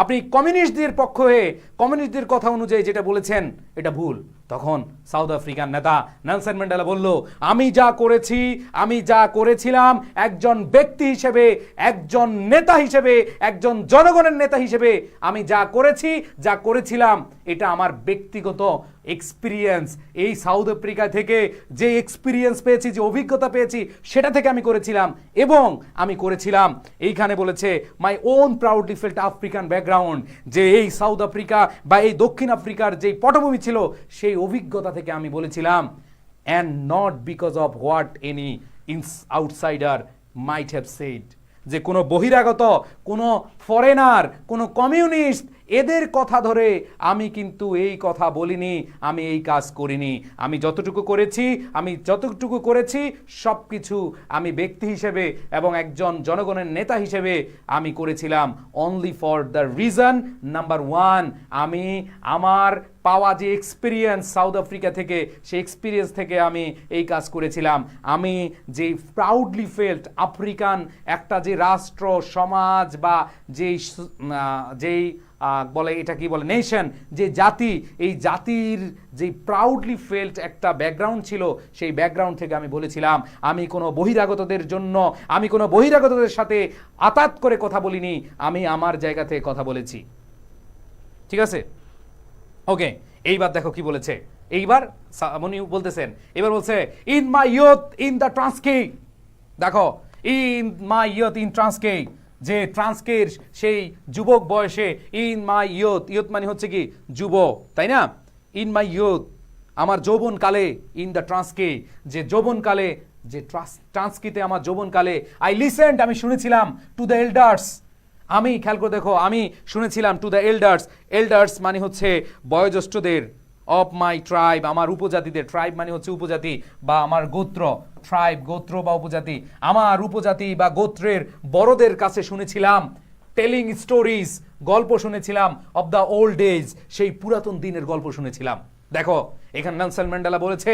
আপনি কমিউনিস্টদের পক্ষ হয়ে কমিউনিস্টদের কথা অনুযায়ী যেটা বলেছেন এটা ভুল। তখন সাউথ আফ্রিকান নেতা নেলসন ম্যান্ডেলা বলল, আমি যা করেছি, আমি যা করেছিলাম একজন ব্যক্তি হিসেবে, একজন নেতা হিসেবে, একজন জনগণের নেতা হিসেবে, আমি যা করেছি, যা করেছিলাম, এটা আমার ব্যক্তিগত এক্সপিরিয়েন্স। এই সাউথ আফ্রিকা থেকে যে এক্সপিরিয়েন্স পেয়েছি, যে অভিজ্ঞতা পেয়েছি, সেটা থেকে আমি করেছিলাম। এবং আমি করেছিলাম, এইখানে বলেছে মাই own proudly felt African background, যে এই সাউথ আফ্রিকা বা এই দক্ষিণ আফ্রিকার যে পটভূমি ছিল, সেই অভিজ্ঞতা থেকে আমি বলেছিলাম, and not because of what any outsider might have said. যে কোনো বহিরাগত, কোনো ফরেনার, কোনো কমিউনিস্ট এদের কথা ধরে আমি কিন্তু এই কথা বলিনি, আমি এই কাজ করিনি। আমি যতটুকু করেছি সব কিছু আমি ব্যক্তি হিসেবে এবং একজন জনগণের নেতা হিসেবে আমি করেছিলাম only for the reason number one, আমি আমার পাওয়া যে এক্সপিরিয়েন্স সাউথ আফ্রিকা থেকে, সেই এক্সপিরিয়েন্স থেকে আমি এই কাজ করেছিলাম। আমি যে প্রাউডলি ফেল্ট আফ্রিকান একটা যে রাষ্ট্র সমাজ বা যেই বলে এটা কি বলে নেশন, যে জাতি, এই জাতির যে প্রাউডলি ফেল্ট একটা ব্যাকগ্রাউন্ড ছিল, সেই ব্যাকগ্রাউন্ড থেকে আমি বলেছিলাম আমি কোনো বহিরাগতদের সাথে আতাত করে কথা বলিনি, আমি আমার জায়গা থেকে কথা বলেছি। ঠিক আছে, ওকে। এইবার দেখো কি বলেছে, এইবার মনি বলতেছেন, এবার বলছে in my youth in the Transkei, দেখো in my youth in Transkei, যে ট্রান্সকের সেই যুবক বয়সে, ইন মাই ইয়ুথ মানে হচ্ছে কি যুব, তাই না? ইন মাই ইয়ুথ আমার যৌবনকালে, ইন দ্য ট্রান্সকে যে যৌবনকালে, যে ট্রান্সকিতে আমার যৌবনকালে, আই লিসেন্ড আমি শুনেছিলাম, টু দ্য এল্ডার্স, আমি খেয়াল করে দেখো আমি শুনেছিলাম, টু দ্য এল্ডার্স মানে হচ্ছে বয়োজ্যেষ্ঠদের, অফ মাই ট্রাইব আমার উপজাতিদের, ট্রাইব মানে হচ্ছে উপজাতি বা আমার গোত্র, ট্রাইব গোত্র বা উপজাতি, আমার উপজাতি বা গোত্রের বড়দের কাছে শুনেছিলাম, টেলিং স্টোরিজ গল্প শুনেছিলাম, অফ দ্য ওল্ড ডেজ সেই পুরাতন দিনের গল্প শুনেছিলাম। দেখো এখানে নেলসন ম্যান্ডেলা বলেছে,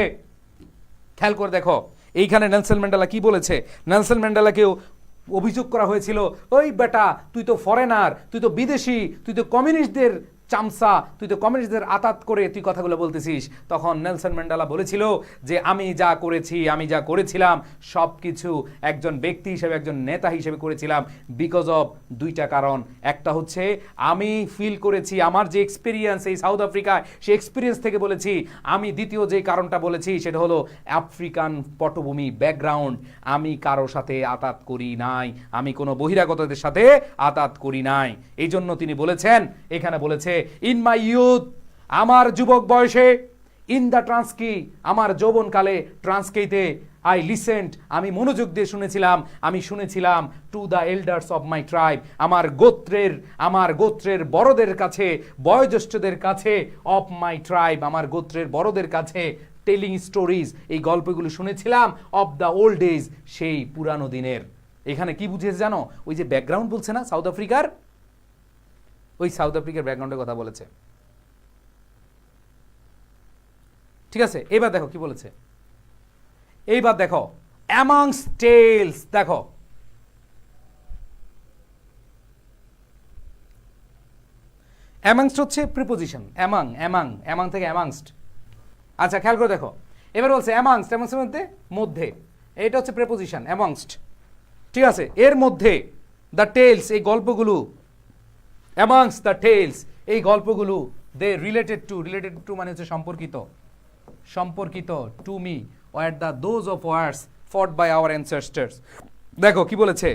খেয়াল করে দেখো এইখানে নেলসন ম্যান্ডেলা কি বলেছে। নেলসন ম্যান্ডেলাকেও অভিযোগ করা হয়েছিল, ওই বেটা তুই তো ফরেনার, তুই তো বিদেশি, তুই তো কমিউনিস্টদের চামচা, তুই তো কমিউনিস্টদের আতাত করে তুই কথাগুলো বলতেছিস। তখন নেলসন ম্যান্ডেলা বলেছিল যে আমি যা করেছিলাম সব কিছু একজন ব্যক্তি হিসেবে, একজন নেতা হিসেবে করেছিলাম, বিকজ অফ দুইটা কারণ। একটা হচ্ছে আমি ফিল করেছি, আমার যে এক্সপিরিয়েন্স এই সাউথ আফ্রিকায়, সেই এক্সপিরিয়েন্স থেকে বলেছি। আমি দ্বিতীয় যে কারণটা বলেছি সেটা হলো আফ্রিকান পটভূমি ব্যাকগ্রাউন্ড, আমি কারো সাথে আতাত করি নাই, আমি কোনো বহিরাগতদের সাথে আতাত করি নাই। এই জন্য তিনি বলেছেন, এখানে বলেছে ইন মাই ইয়ুথ আমার যুবক বয়সে, ইন দ্য ট্রান্সকি আমার যৌবনকালে, ট্রান্সকেতে আই লিসেন্ট আমি মনোযোগ দিয়ে শুনেছিলাম, to the elders of my tribe আমার গোত্রের বড়দের কাছে, বয়োজ্যেষ্ঠদের কাছে, অফ মাই ট্রাইব আমার গোত্রের বড়দের কাছে, টেলিং স্টোরিজ এই গল্পগুলো শুনেছিলাম, অফ দ্য ওল্ড ডেজ সেই পুরানো দিনের। এখানে কি বুঝিয়েছে জানো, ওই যে ব্যাকগ্রাউন্ড বলছে না সাউথ আফ্রিকার, ওই সাউথ আফ্রিকার ব্যাকগ্রাউন্ডের কথা বলেছে। ঠিক আছে, এবার দেখো কি বলেছে, এইবার দেখো অ্যামংস্ট টেলস, দেখো অ্যামংস্ট হচ্ছে প্রিপোজিশন, অ্যামাং থেকে অ্যামংস্ট। আচ্ছা খেয়াল করে দেখো, এবার বলছে অ্যামংস্ট মধ্যে, এটা হচ্ছে প্রিপোজিশন অ্যামংস্ট। ঠিক আছে, এর মধ্যে দ্য টেলস এই গল্পগুলো, অ্যামংস্ট দ্য টেলস এই গল্পগুলো, দে রিলেটেড টু মানে হচ্ছে সম্পর্কিত to me were the those of wars fought by our ancestors. দেখো কি বলেছে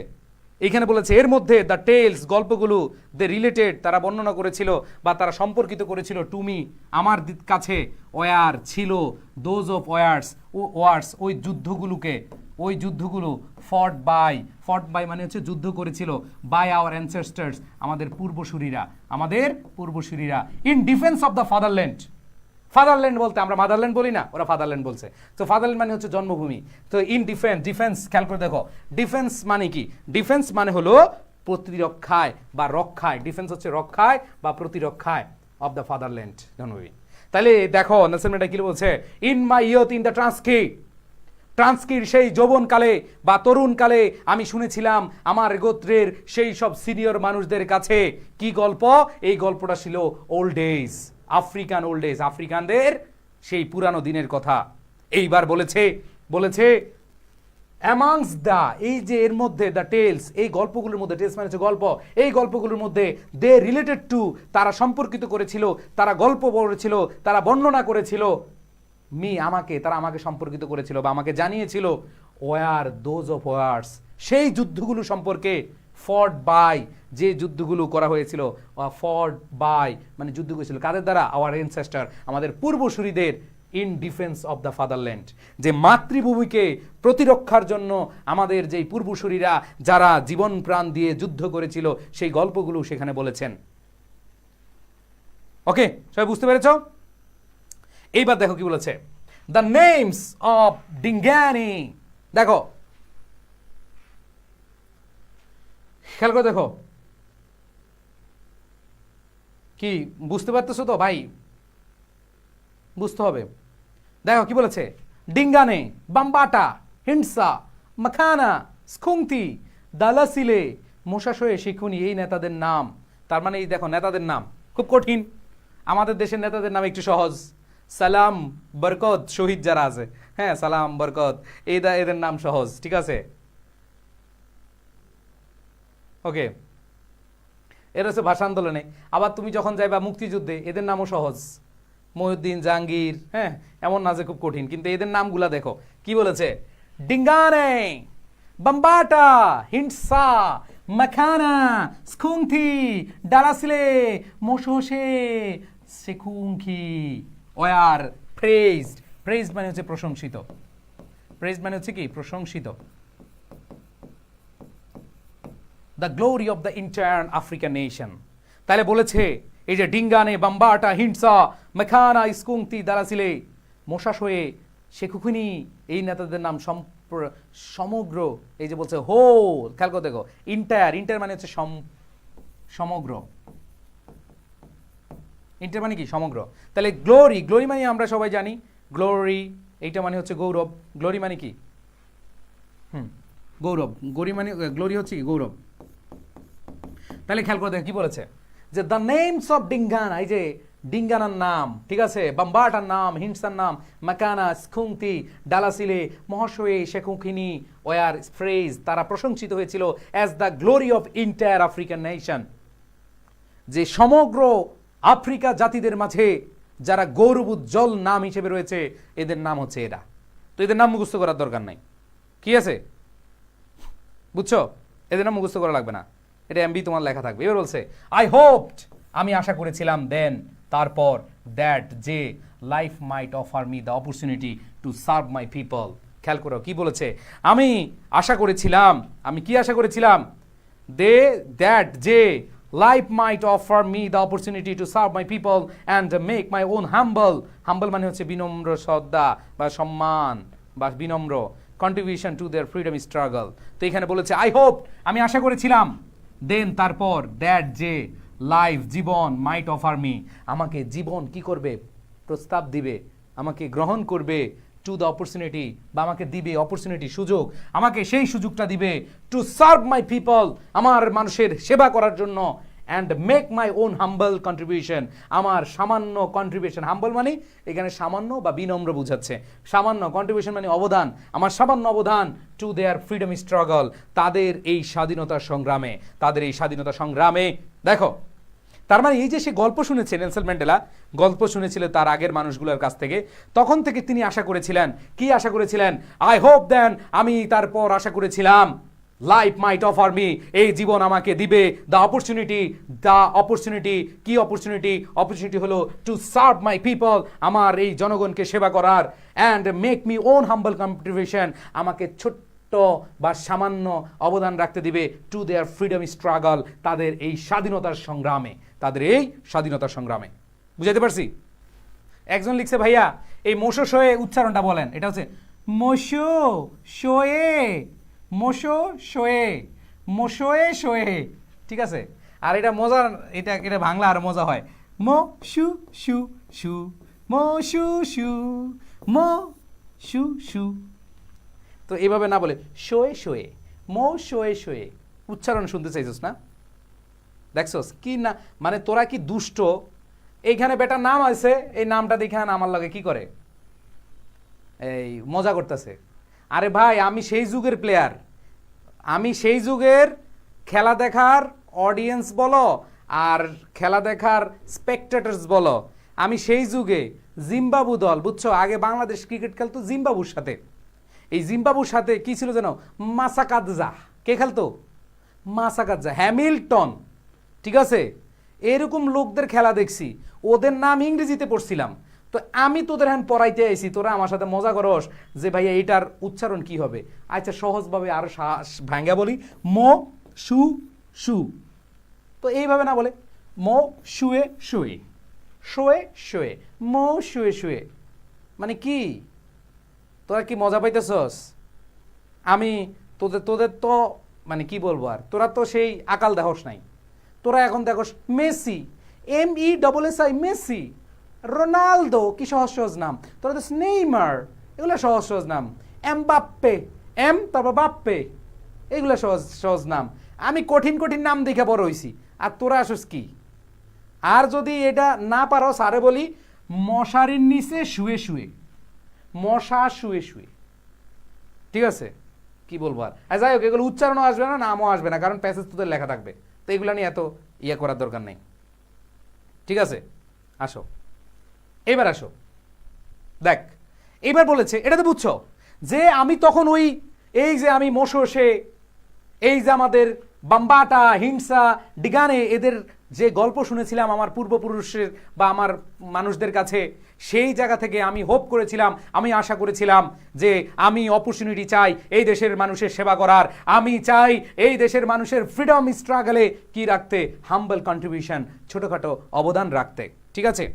এখানে, বলেছে এর মধ্যে দ্য টেলস গল্পগুলো, দে রিলেটেড তারা বর্ণনা করেছিল বা তারা সম্পর্কিত করেছিল, টু মি আমার কাছে, ওয়ার ছিল, দোজ অফ ওয়ার্স ওই যুদ্ধগুলো ফট বাই মানে হচ্ছে যুদ্ধ করেছিল, বাই আওয়ার অ্যানসেস্টার্স আমাদের পূর্বসূরীরা, in defence of the fatherland বলতে আমরা মাদারল্যান্ড বলি না, ওরা ফাদারল্যান্ড বলছে। তো ফাদারল্যান্ড মানে হচ্ছে জন্মভূমি। তো ইন ডিফেন্স খেয়াল করে দেখো, ডিফেন্স মানে কি, ডিফেন্স মানে হলো প্রতিরক্ষায় বা রক্ষায়, ডিফেন্স হচ্ছে রক্ষায় বা প্রতিরক্ষায় অফ দ্য ফাদারল্যান্ড জন্মভূমি। তাহলে দেখো নেলসন ম্যান্ডেলা কি বলছে, in my youth in the ট্রান্সকির সেই যৌবনকালে বা তরুণকালে আমি শুনেছিলাম আমার গোত্রের সেই সব সিনিয়র মানুষদের কাছে কি গল্প, এই গল্পটা ছিল ওল্ড ডেজ, আফ্রিকানদের সেই পুরানো দিনের কথা। এইবার বলেছে অ্যামংস দ্য, এই যে এর মধ্যে দ্য টেলস এই গল্পগুলোর মধ্যে, টেলস মানে হচ্ছে গল্প, এই গল্পগুলোর মধ্যে দে রিলেটেড টু তারা সম্পর্কিত করেছিল, তারা গল্প বলেছিল, তারা বর্ণনা করেছিল, তারা আমাকে সম্পর্কিত করেছিল বা আমাকে জানিয়েছিল, ওয়ার দোজ অফ ওয়ার্স সেই যুদ্ধগুলো সম্পর্কে, ফট বাই যে যুদ্ধগুলো করা হয়েছিল, ফট বাই মানে যুদ্ধ করেছিল কাদের দ্বারা, আওয়ার অ্যানসেস্টার আমাদের পূর্বসূরীদের, in defence of the fatherland, যে মাতৃভূমিকে প্রতিরক্ষার জন্য আমাদের যেই পূর্বসূরীরা যারা জীবন প্রাণ দিয়ে যুদ্ধ করেছিল সেই গল্পগুলো সেখানে বলেছেন। ওকে, সবাই বুঝতে পেরেছ? এইবার দেখো কি বলেছে, দ্য নেমস অফ ডিঙ্গানি। দেখো, খেয়াল করে দেখো, কি বুঝতে পারতেছো তো ভাই? বুঝতে হবে। দেখো কি বলেছে, ডিঙ্গানে, বাম্বাটা, হিন্সা, মাখানা, স্কুংতি, দালাসিলে, মোশাশয়ে শিখুনি, এই নেতাদের নাম। তার মানে এই দেখো নেতাদের নাম খুব কঠিন, আমাদের দেশের নেতাদের নাম একটু সহজ। সালাম, বরকত, শহীদ যারা আছে, হ্যাঁ সালাম, বরকত, এদের নাম সহজ, ঠিক আছে? ওকে, এরা হচ্ছে ভাষা আন্দোলনে। আবার তুমি যখন যাইবা মুক্তিযুদ্ধে, এদের নামও সহজ, মহিউদ্দিন, জাহাঙ্গীর, হ্যাঁ, এমন না যে খুব কঠিন। কিন্তু এদের নামগুলা দেখো কি বলেছে, ডিঙ্গানে, বাম্বাটা, হিন্সা, মাখানা, স্কুংথি, ডালাসিলে, মোশোশে, সেকুংখি, ওয়ার প্রেজড। প্রেজড মানে হচ্ছে প্রশংসিত, প্রেজড মানে হচ্ছে কি প্রশংসিত। The glory of the entire African nation. তাহলে বলেছে এই যে ডিঙ্গানে, বাম্বাটা, হিন্সা, মেখানা, স্কুংতি, দারাসিলে, মোশাশয়ে, শেখুকুনি, এই নেতাদের নাম সমগ্র, এই যে বলছে হোল, খেয়াল করে দেখো, ইন্টায়ার, ইন্টায়ার মানে হচ্ছে সমগ্র, ইন্টায়ার মানে কি সমগ্র। তাহলে গ্লোরি, গ্লোরি মানে আমরা সবাই জানি গ্লোরি, এইটা মানে হচ্ছে গৌরব। গ্লোরি মানে কি? গৌরব। গ্লোরি মানে, গ্লোরি হচ্ছে কি গৌরব। তাহলে খেয়াল করে দেখো কি বলেছে, যে দ্য নেমস অফ ডিঙ্গানা, এই যে ডিঙ্গানার নাম, ঠিক আছে, বাম্বাটার নাম, হিন্সার নাম, মাকানা, স্কুংতি, ডালাসিলে, মহাশয়ে, শেখুখিনি, ওয়ার ফ্রেজ, তারা প্রশংসিত হয়েছিল as the glory of entire African nation, যে সমগ্র আফ্রিকা জাতিদের মাঝে যারা গৌরব উজ্জ্বল নাম হিসেবে রয়েছে, এদের নাম হচ্ছে এরা। তো এদের নাম মুখস্থ করার দরকার নাই, কি আছে বুঝছো? এদের নাম মুখস্থ করা লাগবে না, এটা এমবি তোমার লেখা থাকবে। এবার বলছে আই হোপড, আমি আশা করেছিলাম, দেন তারপর, দ্যাট যে, life might offer me the opportunity to serve my people. খেয়াল করো কি বলেছে, আমি আশা করেছিলাম, আমি কি আশা করেছিলাম, দ্যাট যে, life might offer me the opportunity to serve my people and make my own humble. Humble মানে হচ্ছে বিনম্র, শ্রদ্ধা বা সম্মান বা বিনম্র, contribution to their freedom struggle. তো এখানে বলেছে আই হোপ, আমি আশা করেছিলাম, দেন তারপর, দ্যাট যে, লাইফ জীবন, মাইট অফার মি, আমাকে জীবন কি করবে, প্রস্তাব দিবে, আমাকে গ্রহণ করবে, টু দ্য অপরচুনিটি, বা আমাকে দিবে অপরচুনিটি, সুযোগ, আমাকে সেই সুযোগটা দিবে, টু সার্ভ মাই পিপল, আমার মানুষের সেবা করার জন্য, and make my own humble contribution, আমার সামান্য কন্ট্রিবিউশন, হাম্বল মানে এখানে সামান্য বা বিনম্র বুঝাচ্ছে, সামান্য, কন্ট্রিবিউশন মানে অবদান, আমার সামান্য অবদান, টু দেয়ার ফ্রিডম স্ট্রাগল, তাদের এই স্বাধীনতা সংগ্রামে, তাদের এই স্বাধীনতা সংগ্রামে। দেখো, তার মানে এই যে সে গল্প শুনেছে, নেলসন ম্যান্ডেলা গল্প শুনেছিলেন তার আগের মানুষগুলোর কাছ থেকে, তখন থেকে তিনি আশা করেছিলেন, কি আশা করেছিলেন, আই হোপ দেন, আমি তারপর আশা করেছিলাম, লাইফ মাইট অফার মি, এই জীবন আমাকে দিবে, দ্য অপরচুনিটি, কি অপরচুনিটি, অপরচুনিটি হলো টু সার্ভ মাই পিপল, আমার এই জনগণকে সেবা করার, and make me own humble contribution, আমাকে ছোট্ট বা সামান্য অবদান রাখতে দিবে, টু দেয়ার ফ্রিডম স্ট্রাগল, তাদের এই স্বাধীনতার সংগ্রামে, তাদের এই স্বাধীনতার সংগ্রামে। বুঝাইতে পারছি? একজন লিখছে ভাইয়া এই মোশো শোয়ে উচ্চারণটা বলেন, এটা হচ্ছে মোশো শোয়ে, মোশো শোয়ে, মোশোয়ে শোয়ে, ঠিক আছে? আর এটা মজার, এটা বাংলা আর মজা হয়, মো শু শু শু, মো শু শু, মো শু শু। তো এইভাবে না বলে শোয়ে শোয়ে, মো শোয়ে শোয়ে, উচ্চারণ শুনতে চাইছিস না? দেখছস কি না, মানে তোরা কি দুষ্ট, এইখানে বেটার নাম আছে, এই নামটা দেখে আমার লাগে কি করে, এই মজা করতেছে। আরে ভাই, আমি সেই যুগের প্লেয়ার, আমি সেই যুগের খেলা দেখার অডিয়েন্স বলো আর খেলা দেখার স্পেকটেটার্স বলো, আমি সেই যুগে জিম্বাবু দল, বুঝছো, আগে বাংলাদেশ ক্রিকেট খেলতো জিম্বাবুর সাথে, এই জিম্বাবুর সাথে কি ছিল যেন, মাসাকাদজা, কে খেলতো, মাসাকাদজা, হ্যামিল্টন, ঠিক আছে, এরকম লোকদের খেলা দেখছি, ওদের নাম ইংরেজিতে পড়ছিলাম, তো আমি তোদের হ্যান পড়াইতে আইছি, তোরা আমার সাথে মজা করস যে ভাইয়া এইটার উচ্চারণ কি হবে। আচ্ছা সহজভাবে আরো ভাঙ্গা বলি, মো শু শু। তো এইভাবে না বলে মো শুয়ে শুয়ে, শোয়ে শুয়ে, মো শুয়ে শুয়ে, মানে কি তোরা কি মজা পাইতেছস? আমি তোদের তোদের তো মানে কি বলবো আর, তোরা তো সেই আকাল দেহস নাই। তোরা এখন দেখোস মেসি, MESSI মেসি, রোনালদো, কি সহজ সহজ নাম। তোরা তো নেইমার, এগুলো সহজ সহজ নাম। এমবাপ্পে, এম তারপর বাপ্পে, এগুলো সহজ সহজ নাম। আমি কঠিন কঠিন নাম দেখে বড় হইছি, আর তোরা আসস কি? আর যদি এটা না পারো সারে বলি মশারির নিচে শুয়ে শুয়ে, মশা শুয়ে শুয়ে, ঠিক আছে? কি বলবো আর, যাই হোক এগুলো উচ্চারণও আসবে না, নামও আসবে না, কারণ প্যাসেজ তোদের লেখা থাকবে। তো এগুলো নিয়ে এত ইয়ে করার দরকার নেই, ঠিক আছে? আসো এবার আসো, দেখ এবার বলেছে, এটা তো বুঝছো যে আমি তখন ওই এই যে আমি মোশোসে, এই যে আমাদের বাম্বাটা, হিংসা, ডিগানে, এদের যে গল্প শুনেছিলাম আমার পূর্বপুরুষের বা আমার মানুষদের কাছে, সেই জায়গা থেকে আমি হোপ করেছিলাম, আমি আশা করেছিলাম যে আমি অপরচুনিটি চাই এই দেশের মানুষের সেবা করার, আমি চাই এই দেশের মানুষের ফ্রিডম স্ট্রাগলে কি রাখতে, হাম্বল কন্ট্রিবিউশন, ছোটখাটো অবদান রাখতে, ঠিক আছে?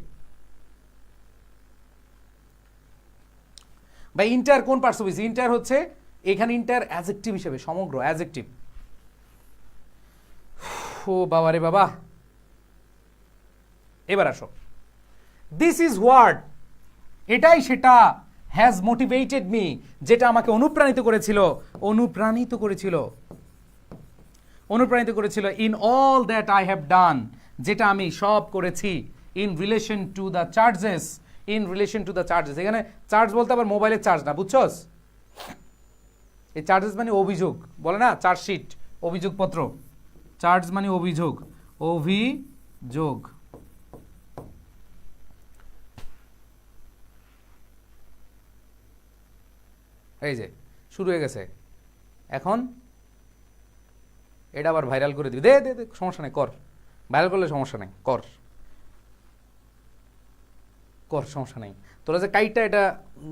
বা ইন্টার কোন পার্টস অফ স্পিচ? ইন্টার হচ্ছে এখানে ইন্টার অ্যাডজেক্টিভ হিসেবে, সমগ্র অ্যাডজেক্টিভ। ও বাবা রে বাবা, এবার আসো, দিস ইজ হোয়াট, এটাই সেটা, হ্যাজ মোটিভেটেড মি, যেটা আমাকে অনুপ্রাণিত করেছিল, অনুপ্রাণিত করেছিল, অনুপ্রাণিত করেছিল, in all that I have done, যেটা আমি সব করেছি, in relation to the charges, in relation to the charges. এখানে চার্জ বলতে আবার মোবাইলের চার্জ না, বুঝছস? এই চার্জেস মানে অভিযোগ, বলে না চার্জশিট, অভিযোগপত্র। চার্জ মানে অভিযোগ, অভিযোগ। এই যে শুরু হয়ে গেছে, এখন এটা আবার ভাইরাল করে দিবি, দে দে দে, সমস্যা নেই, কর, ভাইরাল করলে সমস্যা নেই, কর কর, সমস্যা নেই। তোরা যে কাইটটা এটা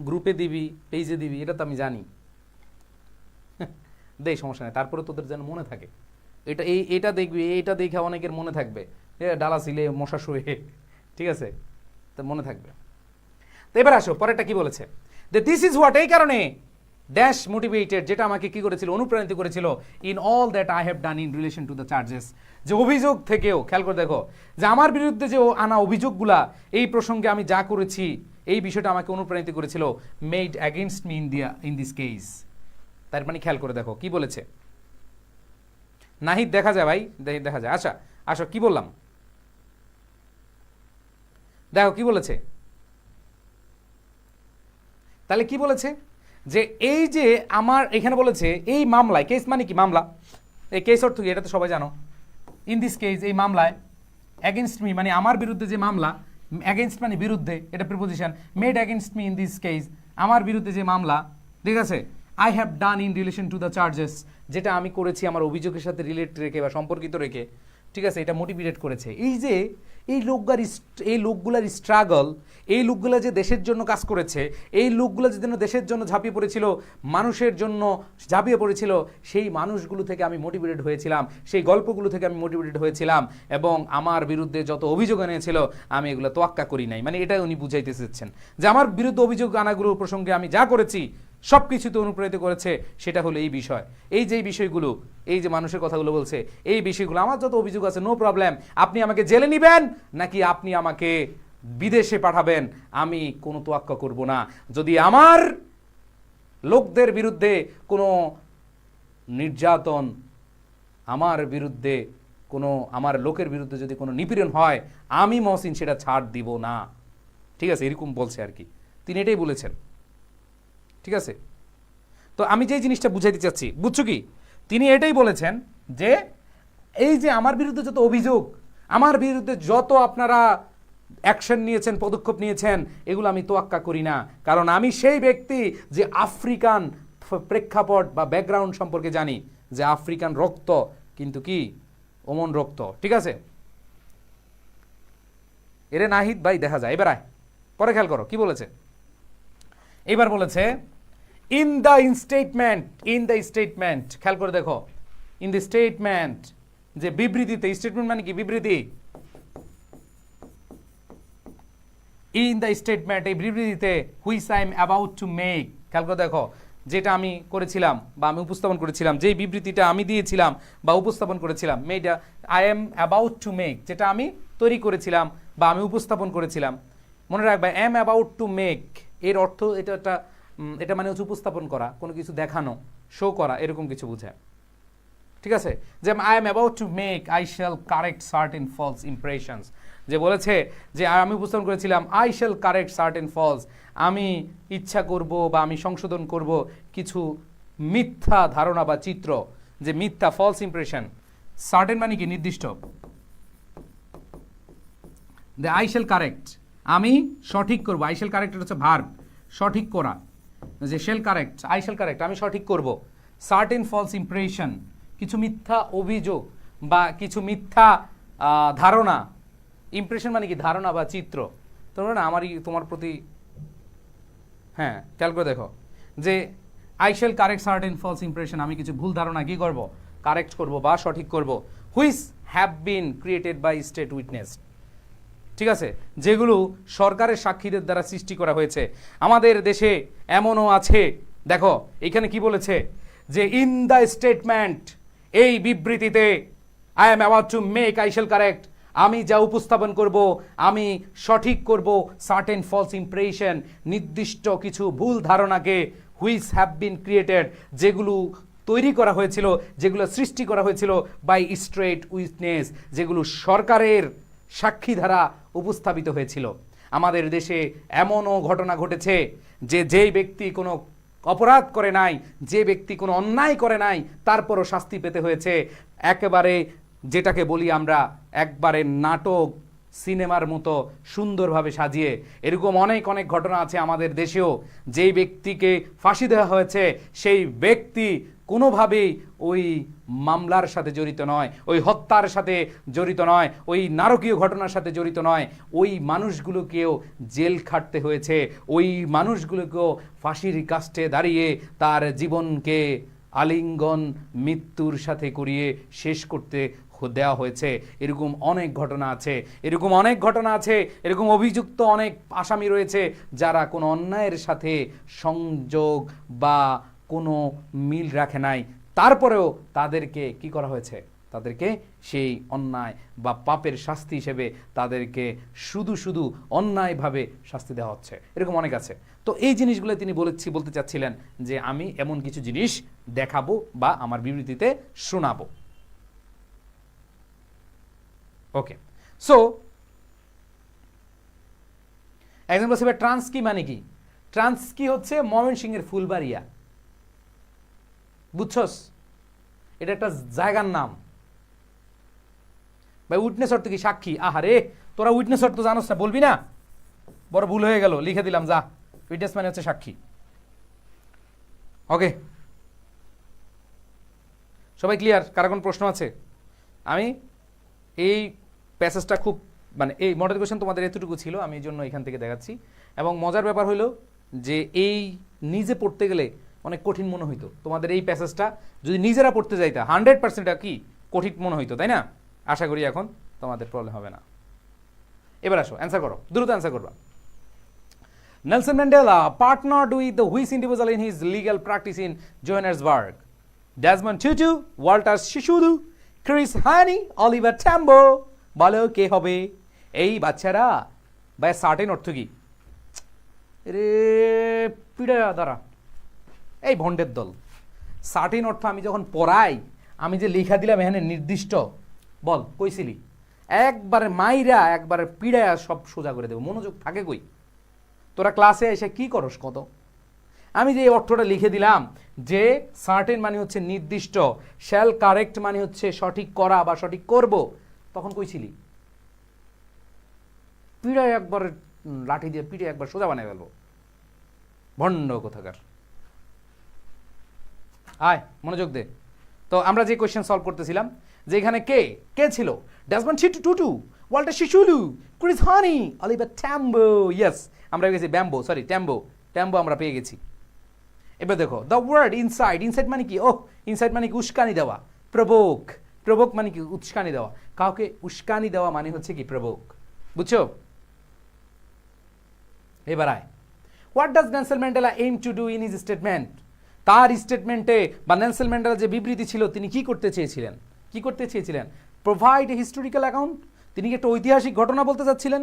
গ্রুপে দিবি, পেজে দিবি, এটা তো আমি জানি, দে সমস্যা নেই, তারপরে তোদের যেন মনে থাকে। এটা এটা দেখবি, এইটা দেখে অনেকের মনে থাকবে, ডালা ছিলে মশা শুয়ে, ঠিক আছে? তো মনে থাকবে। তো এবার আসো পরেরটা কি বলেছে, যে দিস ইজ হোয়াট, এই কারণে ড্যাশ মোটিভেটেড, যেটা আমাকে কি করেছিল, অনুপ্রাণিত করেছিল, in all that I have done in relation to the charges, যে অভিযোগ থেকেও, খেয়াল করে দেখো, যে আমার বিরুদ্ধে যে আনা অভিযোগগুলা, এই প্রসঙ্গে আমি যা করেছি, এই বিষয়টা আমাকে অনুপ্রাণিত করেছিল, made against me in this case. তার মানে খেয়াল করে দেখো কি বলেছে, নাহিদ দেখা যায় ভাই, দেখা যায়। আচ্ছা আসো, কি বললাম দেখো কি বলেছে, তাহলে কি বলেছে, যে এই যে আমার এখানে বলেছে এই মামলায়, কেস মানে কি মামলা, এই কেস অর্থ কি এটা তো সবাই জানো, ইন দিস কেস এই মামলায়, অ্যাগেনস্ট মি মানে আমার বিরুদ্ধে যে মামলা, অ্যাগেনস্ট মানে বিরুদ্ধে, এটা preposition, made against me in this case, আমার বিরুদ্ধে যে মামলা, ঠিক আছে, I have done in relation to the charges, যেটা আমি করেছি আমার অভিযোগের সাথে রিলেট রেখে বা সম্পর্কিত রেখে, ঠিক আছে, এটা মোটিভেট করেছে। এই যে এই লোকগুলার স্ট্রাগল, এই লোকগুলা যে দেশের জন্য কাজ করেছে, এই লোকগুলো যে দেশের জন্য ঝাঁপিয়ে পড়েছিল, মানুষের জন্য ঝাঁপিয়ে পড়েছিল, সেই মানুষগুলো থেকে আমি মোটিভেটেড হয়েছিলাম, সেই গল্পগুলো থেকে আমি মোটিভেটেড হয়েছিলাম, এবং আমার বিরুদ্ধে যত অভিযোগ এনেছিল আমি এগুলো তোয়াক্কা করি নাই। মানে এটাই উনি বুঝাইতে চেয়েছেন, যে আমার বিরুদ্ধে অভিযোগ আনাগুলোর প্রসঙ্গে আমি যা করেছি সব কিছুতে অনুপ্রাণিত করেছে, সেটা হলো এই বিষয়, এই যে বিষয়গুলো, এই যে মানুষের কথাগুলো বলছে, এই বিষয়গুলো, আমার যত অভিযোগ আছে নো প্রবলেম, আপনি আমাকে জেলে নিবেন নাকি আপনি আমাকে বিদেশে পাঠাবেন, আমি কোনো তোয়াক্কা করব না। যদি আমার লোকদের বিরুদ্ধে কোনো নির্যাতন, আমার বিরুদ্ধে কোনো, আমার লোকের বিরুদ্ধে যদি কোনো নিপীড়ন হয়, আমি মহসিন সেটা ছাড় দিব না, ঠিক আছে, এরকম বলছে আর কি, তিনি এটাই বলেছেন, ঠিক আছে? তো আমি যে জিনিসটা বুঝাইতে চাচ্ছি, বুঝছো কি, তিনি এটাই বলেছেন যে এই যে আমার বিরুদ্ধে যত অভিযোগ, আমার বিরুদ্ধে যত আপনারা অ্যাকশন নিয়েছেন, পদক্ষেপ নিয়েছেন, এগুলো আমি তোয়াক্কা করি না, কারণ আমি সেই ব্যক্তি যে আফ্রিকান প্রেক্ষাপট বা ব্যাকগ্রাউন্ড সম্পর্কে জানি, যে আফ্রিকান রক্ত কিন্তু কি ওমন রক্ত, ঠিক আছে? এরে নাহিদ ভাই দেখা যায়, এবার আয়, পরে খেয়াল করো কি বলেছে, এবার বলেছে ইন দ্য স্টেটমেন্ট, খেয়াল করে দেখো, ইন দ্য স্টেটমেন্ট, যে বিবৃতিতে, স্টেটমেন্ট মানে কি বিবৃতি, ইন দ্য স্টেটমেন্ট এই বিবৃতিতে, which I am about to make, খেয়াল করে দেখো, যেটা আমি করেছিলাম বা আমি উপস্থাপন করেছিলাম, যেই বিবৃতিটা আমি দিয়েছিলাম বা উপস্থাপন করেছিলাম, মেয়েটা I am about to make, যেটা আমি তৈরি করেছিলাম বা আমি উপস্থাপন করেছিলাম। মনে রাখবে এম অ্যাবাউট টু মেক এর অর্থ এটা মানে হচ্ছে উপস্থাপন করা, কোনো কিছু দেখানো, শো করা, এরকম কিছু বোঝায়। ঠিক আছে, যে I am about to make, I shall correct certain false impressions, যে বলেছে যে আমি উপস্থাপন করেছিলাম I shall correct certain false, আমি ইচ্ছা করব বা আমি সংশোধন করব কিছু মিথ্যা ধারণা বা চিত্র, যে মিথ্যা ফলস ইমপ্রেশন। সার্টেন মানে কি নির্দিষ্ট, দ্য আই শ্যাল কারেক্ট, আমি সঠিক করব, আই শ্যাল কারেক্ট হচ্ছে ভার্ব, সঠিক করা, যে shall correct, I shall correct, আমি সঠিক করব সার্টেন ফলস ইমপ্রেশন, কিছু মিথ্যা অভিযোগ বা কিছু মিথ্যা ধারণা। ইমপ্রেশন মানে কি ধারণা বা চিত্র। তোমরা না আমারই তোমার প্রতি, হ্যাঁ খেয়াল করে দেখো, যে I shall correct certain false impression, আমি কিছু ভুল ধারণা কি করব, কারেক্ট করব বা সঠিক করব, which have been created by state witness, ঠিক আছে, যেগুলো সরকারের সাক্ষীদের দ্বারা সৃষ্টি করা হয়েছে। আমাদের দেশে এমনও আছে, দেখো এখানে কি বলেছে, যে ইন দ্য স্টেটমেন্ট, এই বিবৃতিতে, I am about to make, I shall correct, আমি যা উপস্থাপন করব, আমি সঠিক করব সার্টেন ফলস ইমপ্রেশন, নির্দিষ্ট কিছু ভুল ধারণাকে, হুইচ হ্যাভ বিন ক্রিয়েটেড, যেগুলো তৈরি করা হয়েছিল, যেগুলো সৃষ্টি করা হয়েছিল, বাই স্টেট উইটনেস, যেগুলো সরকারের সাক্ষী দ্বারা উপস্থাপিত হয়েছিল। আমাদের দেশে এমনও ঘটনা ঘটেছে যে যেই ব্যক্তি কোনো অপরাধ করে নাই, যে ব্যক্তি কোনো অন্যায় করে নাই, তারপরও শাস্তি পেতে হয়েছে, একেবারে যেটাকে বলি আমরা একবারে নাটক সিনেমার মতো সুন্দরভাবে সাজিয়ে। এরকম অনেক অনেক ঘটনা আছে আমাদের দেশেও, যেই ব্যক্তিকে ফাঁসি দেওয়া হয়েছে সেই ব্যক্তি কোনোভাবেই ওই মামলার সাথে জড়িত নয়, ওই হত্যার সাথে জড়িত নয়, ওই নারকীয় ঘটনার সাথে জড়িত নয়, ওই মানুষগুলোকেও জেল খাটতে হয়েছে, ওই মানুষগুলোকেও ফাঁসির কাস্টে দাঁড়িয়ে তার জীবনকে আলিঙ্গন মৃত্যুর সাথে করিয়ে শেষ করতে দেওয়া হয়েছে। এরকম অনেক ঘটনা আছে, এরকম অনেক ঘটনা আছে, এরকম অভিযুক্ত অনেক আসামি রয়েছে যারা কোনো অন্যায়ের সাথে সংযোগ বা কোনো মিল রাখে নাই, তারপরেও তাদেরকে কি করা হয়েছে, তাদেরকে সেই অন্যায় বা পাপের শাস্তি হিসেবে তাদেরকে শুধু শুধু অন্যায়ভাবে শাস্তি দেওয়া হচ্ছে। এরকম অনেক আছে। তো এই জিনিসগুলো তিনি বলতে চাচ্ছিলেন যে আমি এমন কিছু জিনিস দেখাবো বা আমার বিবৃতিতে শোনাবো। ওকে, সো একজন বলছে ট্রান্সকি মানে কি? ট্রান্সকি হচ্ছে ময়মনসিংহের ফুলবাড়িয়া, বুঝছস? এটা একটা জায়গার নাম। ভাই উইটনেস অর্থ কি? সাক্ষী। আহারে তোরা উইটনেস অর্থ জানোস না, বলবি না? বড় ভুল হয়ে গেল, লিখে দিলাম যা। উইটনেস মানে হচ্ছে সাক্ষী। ওকে, সবাই ক্লিয়ার? কার কোন প্রশ্ন আছে? আমি এই প্যাসেজটা খুব মানে এই মডেল কোয়েশ্চেন তোমাদের এতটুকু ছিল, আমি এই জন্য এখান থেকে দেখাচ্ছি। এবং মজার ব্যাপার হলো যে এই নিজে পড়তে গেলে অনেক কঠিন মনে হইতো তোমাদের এই প্যাসেজটা, যদি নিজেরা পড়তে যাইতা 100% কি কঠিন মনে হইতো, তাই না? আশা করি এখন তোমাদের প্রবলেম হবে না। এবার আসো, অ্যান্সার করো, দ্রুত অ্যান্সার করবা। Nelson Mandela partnered with the which individual in his legal practice in Johannesburg? Desmond Tutu, Walter Sisulu, Chris Hani, Oliver Tambo। বলো কে হবে? এই বাচ্চারা ভাই সার্টেন অর্থ কি রে? পিড়া দ্বারা এই ভন্ডের দল। সার্টেন অর্থ আমি যখন পড়াই, আমি যে লেখা দিলাম এখানে নির্দিষ্ট, বল কইছিলি একবারে মাইরা একবারে পিড়ায়া সব সোজা করে দেবো, মনোযোগ থাকে কই? তোরা ক্লাসে এসে কি করস কত? আমি যে অর্থটা লিখে দিলাম যে সার্টেন মানে হচ্ছে নির্দিষ্ট, শ্যাল কারেক্ট মানে হচ্ছে সঠিক করা বা সঠিক করব, তখন কইছিলি পিড়ায় একবার লাঠি দিয়ে পিড়ে একবার সোজা বানাই ফেলবো, ভণ্ড কোথাকার। আয় মনোযোগ দে। তো আমরা যে কোয়েশ্চেন সলভ করতেছিলাম যে এখানে কে কে ছিল? ডেসমন্ড টুটু ওয়াল্টার শিশুলু, ক্রিস হানি, অলিভার ট্যাম্বো, ইয়েস আমরা পেয়ে গেছি ব্যাম্বো, সরি ট্যাম্বো, ট্যাম্বো আমরা পেয়ে গেছি। এবার দেখো দ্য ওয়ার্ড ইনসাইড, ইনসাইড মানে কি? ওহ, ইনসাইড মানে কি? উস্কানি দেওয়া, প্রভোক, প্রভোক মানে কি? উস্কানি দেওয়া, কাউকে উস্কানি দেওয়া মানে হচ্ছে কি? প্রভোক, বুঝছো? এবার আয়, what does Nelson Mandela aim to do in his statement? তার স্টেটমেন্টে বা নেলসন ম্যান্ডেলা যে বিবৃতি ছিল, তিনি কি করতে চেয়েছিলেন? কি করতে চেয়েছিলেন? প্রোভাইড এ হিস্টোরিক্যাল অ্যাকাউন্ট, তিনি কি একটা ঐতিহাসিক ঘটনা বলতে চাচ্ছিলেন?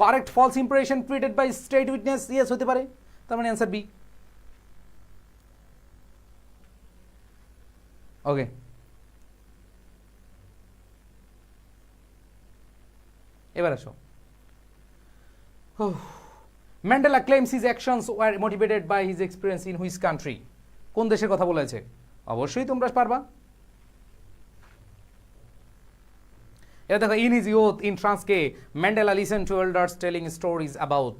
Correct false impression created by state witness, yes হতে পারে, তার মানে অ্যান্সার বি। ওকে, এবার আসো। Mandela claims his actions were motivated by his experience in which country? কোন দেশের কথা বলেছে? অবশ্যই তোমরা পারবা। এবার দেখো, in his youth in Transkei Mandela listen to elders telling stories about.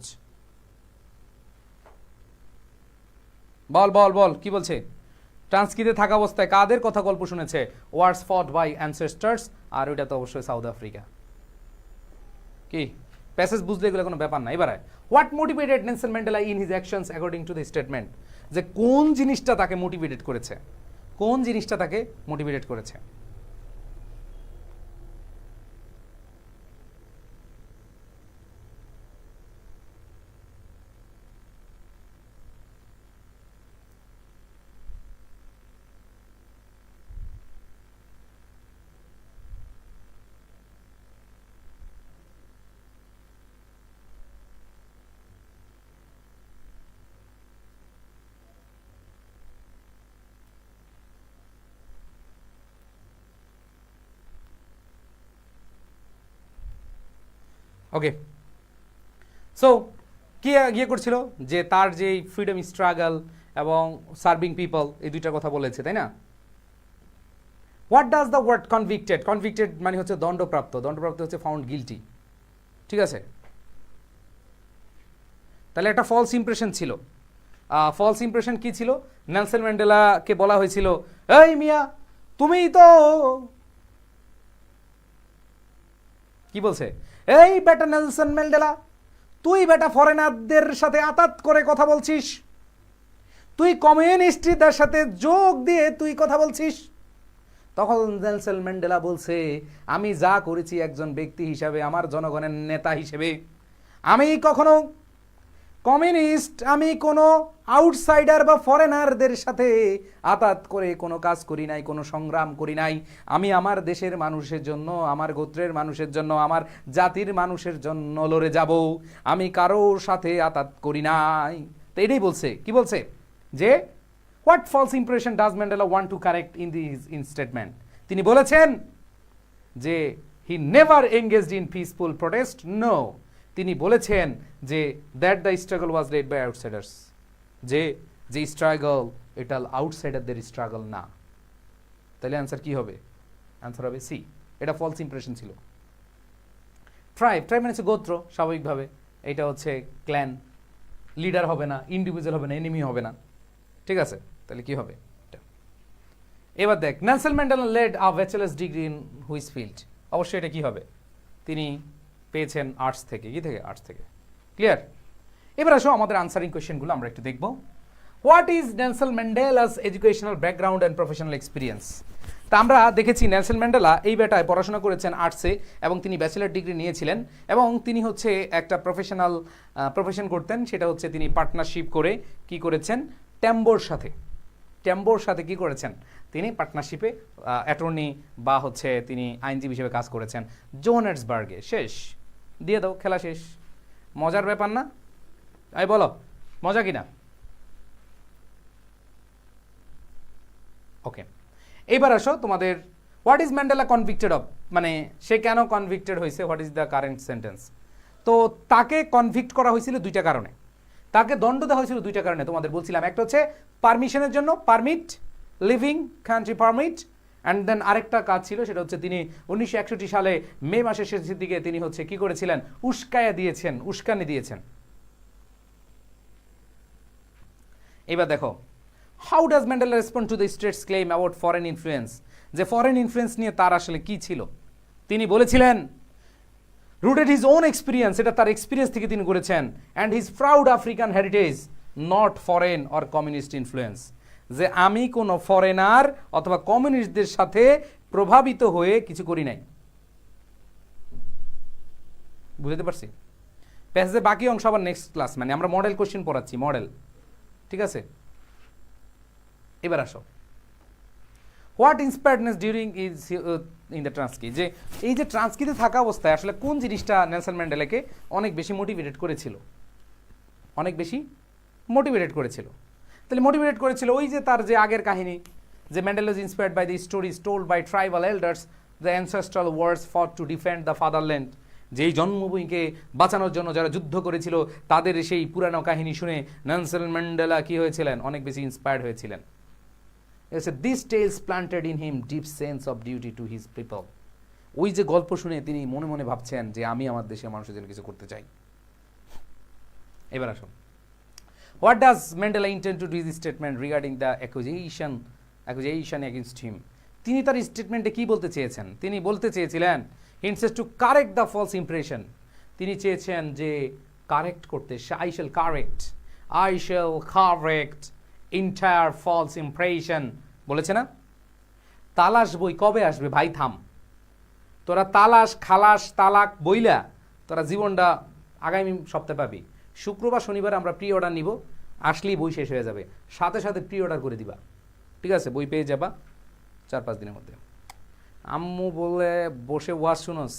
বল বল বল, কি বলছে? ট্রান্সকিতে থাকা অবস্থায় কাদের কথা গল্প শুনেছে? ওয়ার্স ফট বাই অ্যানসেস্টার্স, আর ওইটা তো অবশ্যই সাউথ আফ্রিকা। কি প্যাসেজ বুঝলে এগুলো কোনো ব্যাপার না। এবারে what motivated Nelson Mandela in his actions according to the statement? যে কোন জিনিসটা তাকে মোটিভেটেড করেছে, কোন জিনিসটা তাকে মোটিভেটেড করেছে? ওকে, সো কি ইয়ে করছিল যে তার যে ফ্রিডম স্ট্রাগল এবং সার্ভিং পিপল, এই দুইটার কথা বলেছে, তাই না? What does the word convicted? Convicted মানে হচ্ছে দণ্ডপ্রাপ্ত, দণ্ডপ্রাপ্ত হচ্ছে ফাউন্ড গিলটি, ঠিক আছে? তাহলে একটা ফলস ইমপ্রেশন ছিল। ফলস ইমপ্রেশন কি ছিল? নেলসন ম্যান্ডেলাকে বলা হয়েছিল, এই মিয়া তুমি তো, কি বলছে? এই বেটা নেলসন ম্যান্ডেলা, তুই বেটা ফরেনারদের সাথে আতাত করে কথা বলছিস, তুই কমিউনিস্টদের সাথে যোগ দিয়ে তুই কথা বলছিস। তখন নেলসন ম্যান্ডেলা বলছে, আমি যা করেছি একজন ব্যক্তি হিসাবে, আমার জনগণের নেতা হিসেবে, আমি কখনো কমিউনিস্ট, আমি কোনো আউটসাইডার বা ফরেনারদের সাথে আতাত করে কোনো কাজ করি নাই, কোনো সংগ্রাম করি নাই। আমি আমার দেশের মানুষের জন্য, আমার গোত্রের মানুষের জন্য, আমার জাতির মানুষের জন্য লড়ে যাব, আমি কারোর সাথে আতাত করি নাই। তো এটাই বলছে, কি বলছে? যে what false impression does Mandela want to correct in this in statement? তিনি বলেছেন যে he never engaged in peaceful protest, no, তিনি বলেছেন যে that the struggle was led by outsiders, যে যে স্ট্রাগল এটা আউটসাইডারদের স্ট্রাগল না। তাহলে অ্যান্সার কি হবে? অ্যান্সার হবে সি, এটা ফলস ইমপ্রেশন ছিল। ট্রাইব, ট্রাইব মানে হচ্ছে গোত্র, স্বাভাবিকভাবে এটা হচ্ছে ক্ল্যান, লিডার হবে না, ইন্ডিভিজুয়াল হবে না, এনিমি হবে না, ঠিক আছে? তাহলে কি হবে? এবার দেখ, Nelson Mandela led a bachelor's degree in which field? অবশ্যই এটা কি হবে? তিনি পেয়েছেন আর্টস থেকে। কি থেকে? আর্টস থেকে। ক্লিয়ার? এবার আসো আমাদের আনসারিং কোয়েশ্চেনগুলো আমরা একটু দেখব। What is Nelson Mandela's educational background and professional experience? তা আমরা দেখেছি নেলসন ম্যান্ডেলা এই বেটায় পড়াশোনা করেছেন আর্টসে, এবং তিনি ব্যাচেলার ডিগ্রি নিয়েছিলেন, এবং তিনি হচ্ছে একটা প্রফেশন করতেন, সেটা হচ্ছে তিনি পার্টনারশিপ করে কি করেছেন? ট্যাম্বোর সাথে, ট্যাম্বোর সাথে কি করেছেন? তিনি পার্টনারশিপে অ্যাটর্নি বা হচ্ছে তিনি আইনজীবী হিসেবে কাজ করেছেন জোহানেসবার্গে। শেষ, দিয়ে দাও, খেলা শেষ। মজার ব্যাপার না? এই বলো মজা কিনা? ওকে, এইবার আসো তোমাদের what is Mandela convicted of, মানে সে কেন কনভিক্টেড হয়েছে, what is the current sentence? তো তাকে কনভিক্ট করা হয়েছিল দুইটা কারণে, তাকে দণ্ড দেওয়া হয়েছিল দুইটা কারণে, তোমাদের বলছিলাম। একটা হচ্ছে পারমিশনের জন্য, permit, living country permit, and then আরেকটা কাজ ছিল, সেটা হচ্ছে তিনি 1961 সালে মে মাসের শেষের দিকে তিনি হচ্ছে কি করেছিলেন? উস্কানি দিয়েছেন। এবার দেখো, how does Mandela respond to the states claim about foreign influence? যে ফরেন ইনফ্লুয়েন্স নিয়ে তার আসলে কি ছিল? তিনি বলেছিলেন রুটেড হিজ ওন এক্সপিরিয়েন্স, এটা তার এক্সপিরিয়েন্স থেকে তিনি করেছেন, and his proud African heritage, not foreign or communist influence, যে আমি কোনো ফরেনার অথবা কমিউনিস্টদের সাথে প্রভাবিত হয়ে কিছু করি নাই। বুঝতে পারছি? প্যাসেজের বাকি অংশ আবার নেক্সট ক্লাস, মানে আমরা মডেল কোশ্চেন পড়াচ্ছি, মডেল, ঠিক আছে? এবার আসো, what inspired his during is in the Transkei, যে এই যে ট্রান্সকিতে থাকা অবস্থায় আসলে কোন জিনিসটা নেলসন ম্যান্ডেলাকে অনেক বেশি মোটিভেটেড করেছিল, অনেক বেশি মোটিভেটেড করেছিল। তাহলে মোটিভেটেড করেছিল ওই যে তার যে আগের কাহিনী, যে Mandela is inspired by the stories told by tribal elders, the ancestral words for to defend the fatherland, যেই জন্মভূমিকে বাঁচানোর জন্য যারা যুদ্ধ করেছিল তাদের সেই পুরানো কাহিনী শুনে নেলসন ম্যান্ডেলা কি হয়েছিলেন, অনেক বেশি ইন্সপায়ার্ড হয়েছিলেন। This tales planted in him deep sense of duty to his people, ওই যে গল্প শুনে তিনি মনে মনে ভাবছেন যে আমি আমার দেশের মানুষের জন্য কিছু করতে চাই। এবার আসুন, what does Mandela intend to do this statement regarding the accusation against him, তিনি তার স্টেটমেন্টে কি বলতে চেয়েছেন? তিনি বলতে চেয়েছিলেন hints to correct the false impression, তিনি চেয়েছেন যে কারেক্ট করতে, I shall correct entire false impression, বলেছে না? তালাশ বই কবে আসবে ভাই, থাম, তোরা তালাশ খালাস তালাক বইলা তোরা জীবনটা আগামী সপ্তাহে পাবি। শুক্রবার শনিবার আমরা প্রি অর্ডার নিব, আসলেই বই শেষ হয়ে যাবে, সাথে সাথে প্রি অর্ডার করে দিবা, ঠিক আছে? বই পেয়ে যাবা 4-5 দিনের মধ্যে। আম্মু বলে বসে ওয়াজ শুনোস,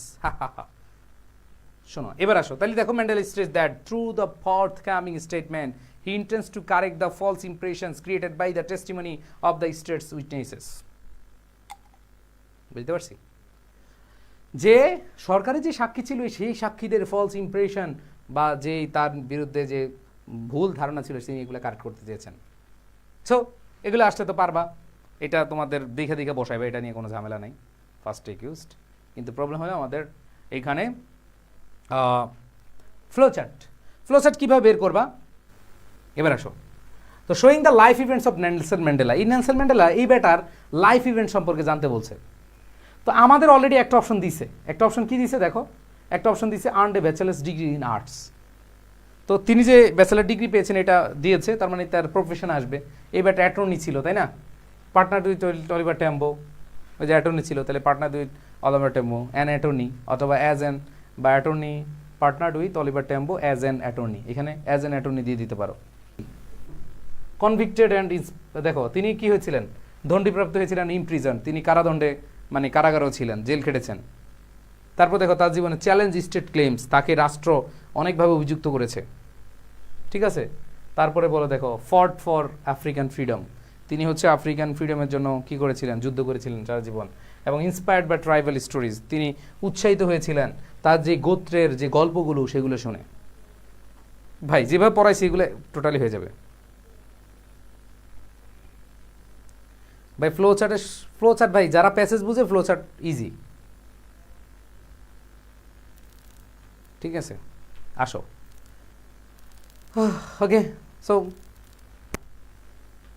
শোনো। এবার আসো, তাহলে দেখো, Mandela states that through the forthcoming statement he intends to correct the false impressions created by the testimony of the states witnesses. বুঝতে পারছি? যে সরকারি যে সাক্ষী ছিল সেই সাক্ষীদের ফলস ইমপ্রেশন বা যে তার বিরুদ্ধে যে ভুল ধারণা ছিল তিনি এগুলো কারেক্ট করতে চেয়েছেন। সো এগুলো আসলে তো পারবা, এটা তোমাদের দেখে দেখে বসাইবে, এটা নিয়ে কোনো ঝামেলা নেই, ফার্স্ট একিউজড। কিন্তু প্রবলেম হলো আমাদের এইখানে ফ্লোচার্ট কীভাবে বের করবা? এবার আসো, তো showing the life events of Nelson Mandela, এই নেলসন ম্যান্ডেলা এই বেটার লাইফ ইভেন্ট সম্পর্কে জানতে বলছে। তো আমাদের অলরেডি একটা অপশন দিছে, একটা অপশন কি দিছে দেখো, একটা অপশন দিছে earned a bachelor's degree in arts. তো তিনি যে ব্যাচেলার ডিগ্রি পেয়েছেন এটা দিয়েছে, তার মানে তার প্রফেশন আসবে। এই বেটা অ্যাটর্নি ছিল, তাই না? পার্টনার উইথ অলিভার ট্যাম্বো, ওই যে অ্যাটর্নি ছিল, তাহলে partner with Oliver Tambo an attorney, অথবা অ্যাজ অ্যান বা attorney partnered with Oliver Tambo as an attorney, এখানে অ্যাজ অ্যান অ্যাটর্নি দিয়ে দিতে পারো। কনভিক্টেড অ্যান্ড দেখো তিনি কি হয়েছিলেন, দণ্ডপ্রাপ্ত হয়েছিলেন, ইমপ্রিজন, তিনি কারাদণ্ডে মানে কারাগারেও ছিলেন, জেল খেটেছেন। তারপর দেখো তার জীবনে চ্যালেঞ্জ স্টেট ক্লেমস, তাকে রাষ্ট্র অনেকভাবে অভিযুক্ত করেছে, ঠিক আছে? তারপরে বলো দেখো ফট ফর আফ্রিকান ফ্রিডম, তিনি হচ্ছে আফ্রিকান ফ্রিডমের জন্য কি করেছিলেন, যুদ্ধ করেছিলেন সারা জীবন। এবং ইন্সপায়ার্ড বাই ট্রাইবাল স্টোরিজ, তিনি উৎসাহিত হয়েছিলেন তার যে গোত্রের যে গল্পগুলো সেগুলো শুনে। ভাই যেভাবে পড়াইছি এগুলো টোটালি হয়ে যাবে ভাই। ফ্লোচার্ট ভাই যারা প্যাসেজ বুঝে ফ্লোচার্ট ইজি, ঠিক আছে? আসো, ওকে। সো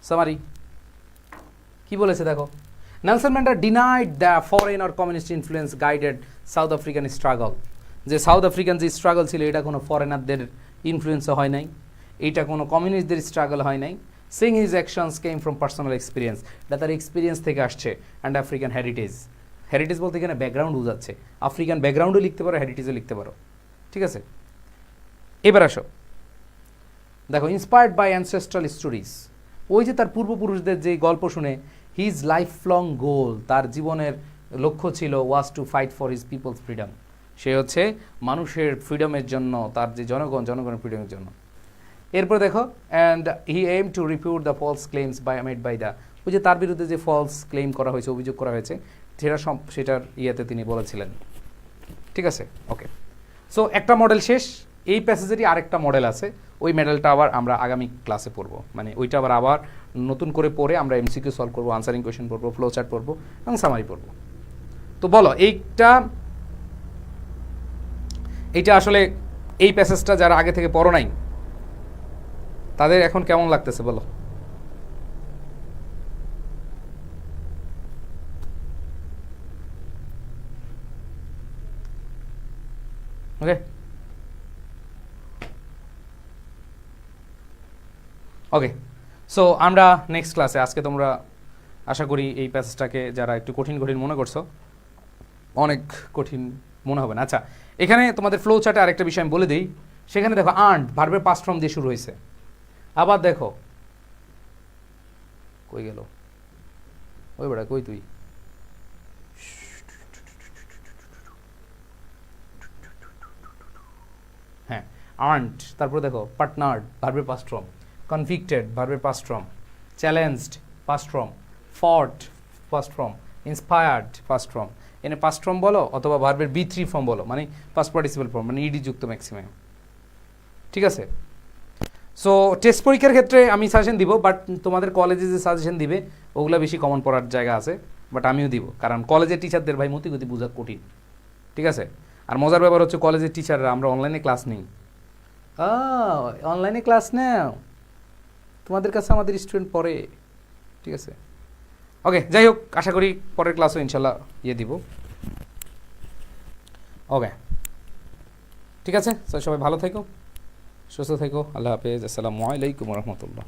সামারি কি বলেছে দেখো, Nelson Mandela denied the foreign or communist influence guided south African struggle, যে সাউথ আফ্রিকান যে স্ট্রাগল ছিল এটা কোনো ফরেনারদের ইনফ্লুয়েন্সও হয় নাই, এটা কোনো কমিউনিস্টদের স্ট্রাগল হয় নাই। Singh his actions came from personal experience, এটা তার এক্সপিরিয়েন্স থেকে আসছে। অ্যান্ড আফ্রিকান হেরিটেজ বলতে এখানে ব্যাকগ্রাউন্ড বোঝাচ্ছে, আফ্রিকান ব্যাকগ্রাউন্ডও লিখতে পারো, হেরিটেজও লিখতে পারো, ঠিক আছে? এবার আসো দেখো, ইন্সপায়ার্ড বাই অ্যানসেস্ট্রাল স্টোরিজ, ওই যে তার পূর্বপুরুষদের যে গল্প শুনে, হিজ লাইফ লং গোল, তার জীবনের লক্ষ্য ছিল was to fight for his people's freedom, সে হচ্ছে মানুষের ফ্রিডমের জন্য, তার যে জনগণের ফ্রিডমের জন্য। এরপর দেখো, and he aim to repute the false claims made by the, ওই যে তার বিরুদ্ধে যে ফলস ক্লেম করা হয়েছে, অভিযোগ করা হয়েছে, সেটার ইয়েতে তিনি বলেছিলেন, ঠিক আছে? ওকে, সো একটা মডেল শেষ। এই প্যাসেজেরই আরেকটা মডেল আছে, ওই মডেলটা আবার আমরা আগামী ক্লাসে পড়বো, মানে ওইটা আবার নতুন করে পড়ে আমরা এমসিকিউ সলভ করবো, আনসারিং কোয়েশ্চেন পড়বো, ফ্লো চার্ট পড়বো এবং সামারি পড়বো। তো বলো এইটা আসলে এই প্যাসেজটা যারা আগে থেকে পড়ো নাই তাদের এখন কেমন লাগতেছে বলো? ওকে, ওকে। সো আমরা নেক্সট ক্লাসে, আজকে তোমরা আশা করি এই প্যাসেজটাকে যারা একটু কঠিন কঠিন মনে করছো, অনেক কঠিন মনে হবে না। আচ্ছা, এখানে তোমাদের ফ্লো চার্টে আরেকটা বিষয় আমি বলে দিই। সেখানে দেখো আর্নড ভার্বের পাস্ট ফর্ম দিয়ে শুরু হয়েছে। আবার দেখো, কই গেল ওই বেড়া, কই তুই? হ্যাঁ, আর্নড, তারপরে দেখো পার্টনার্ড ভার্বের পাস্ট ফর্ম, কনভিক্টেড ভার্বের past form, challenged past form, fought past form, inspired past form. এনে পাস্ট ফর্ম বলো অথবা ভার্বের বি থ্রি ফর্ম বলো, মানে পাস্ট পার্টিসিপাল ফর্ম, মানে ইডি যুক্ত ম্যাক্সিমাম। ঠিক আছে? সো টেস্ট পরীক্ষার ক্ষেত্রে আমি সাজেশন দিব, বাট তোমাদের কলেজে যে সাজেশন দিবে ওগুলো বেশি কমন পড়ার জায়গা আছে, বাট আমিও দিব, কারণ কলেজের টিচারদের ভাই মতিগতি বোঝা কঠিন। ঠিক আছে? আর মজার ব্যাপার হচ্ছে কলেজের টিচাররা, আমরা অনলাইনে ক্লাস নিই। অনলাইনে ক্লাস নাও, তোমাদের কাছে আমাদের স্টুডেন্ট পড়ে। ঠিক আছে? ওকে, যাই হোক, আশা করি পরের ক্লাসও ইনশাল্লাহ দিব। ওকে, ঠিক আছে, সবাই ভালো থেকো, সুস্থ থেকো। আল্লাহ হাফেজ। আসসালামু আলাইকুম রহমতুল্লাহ।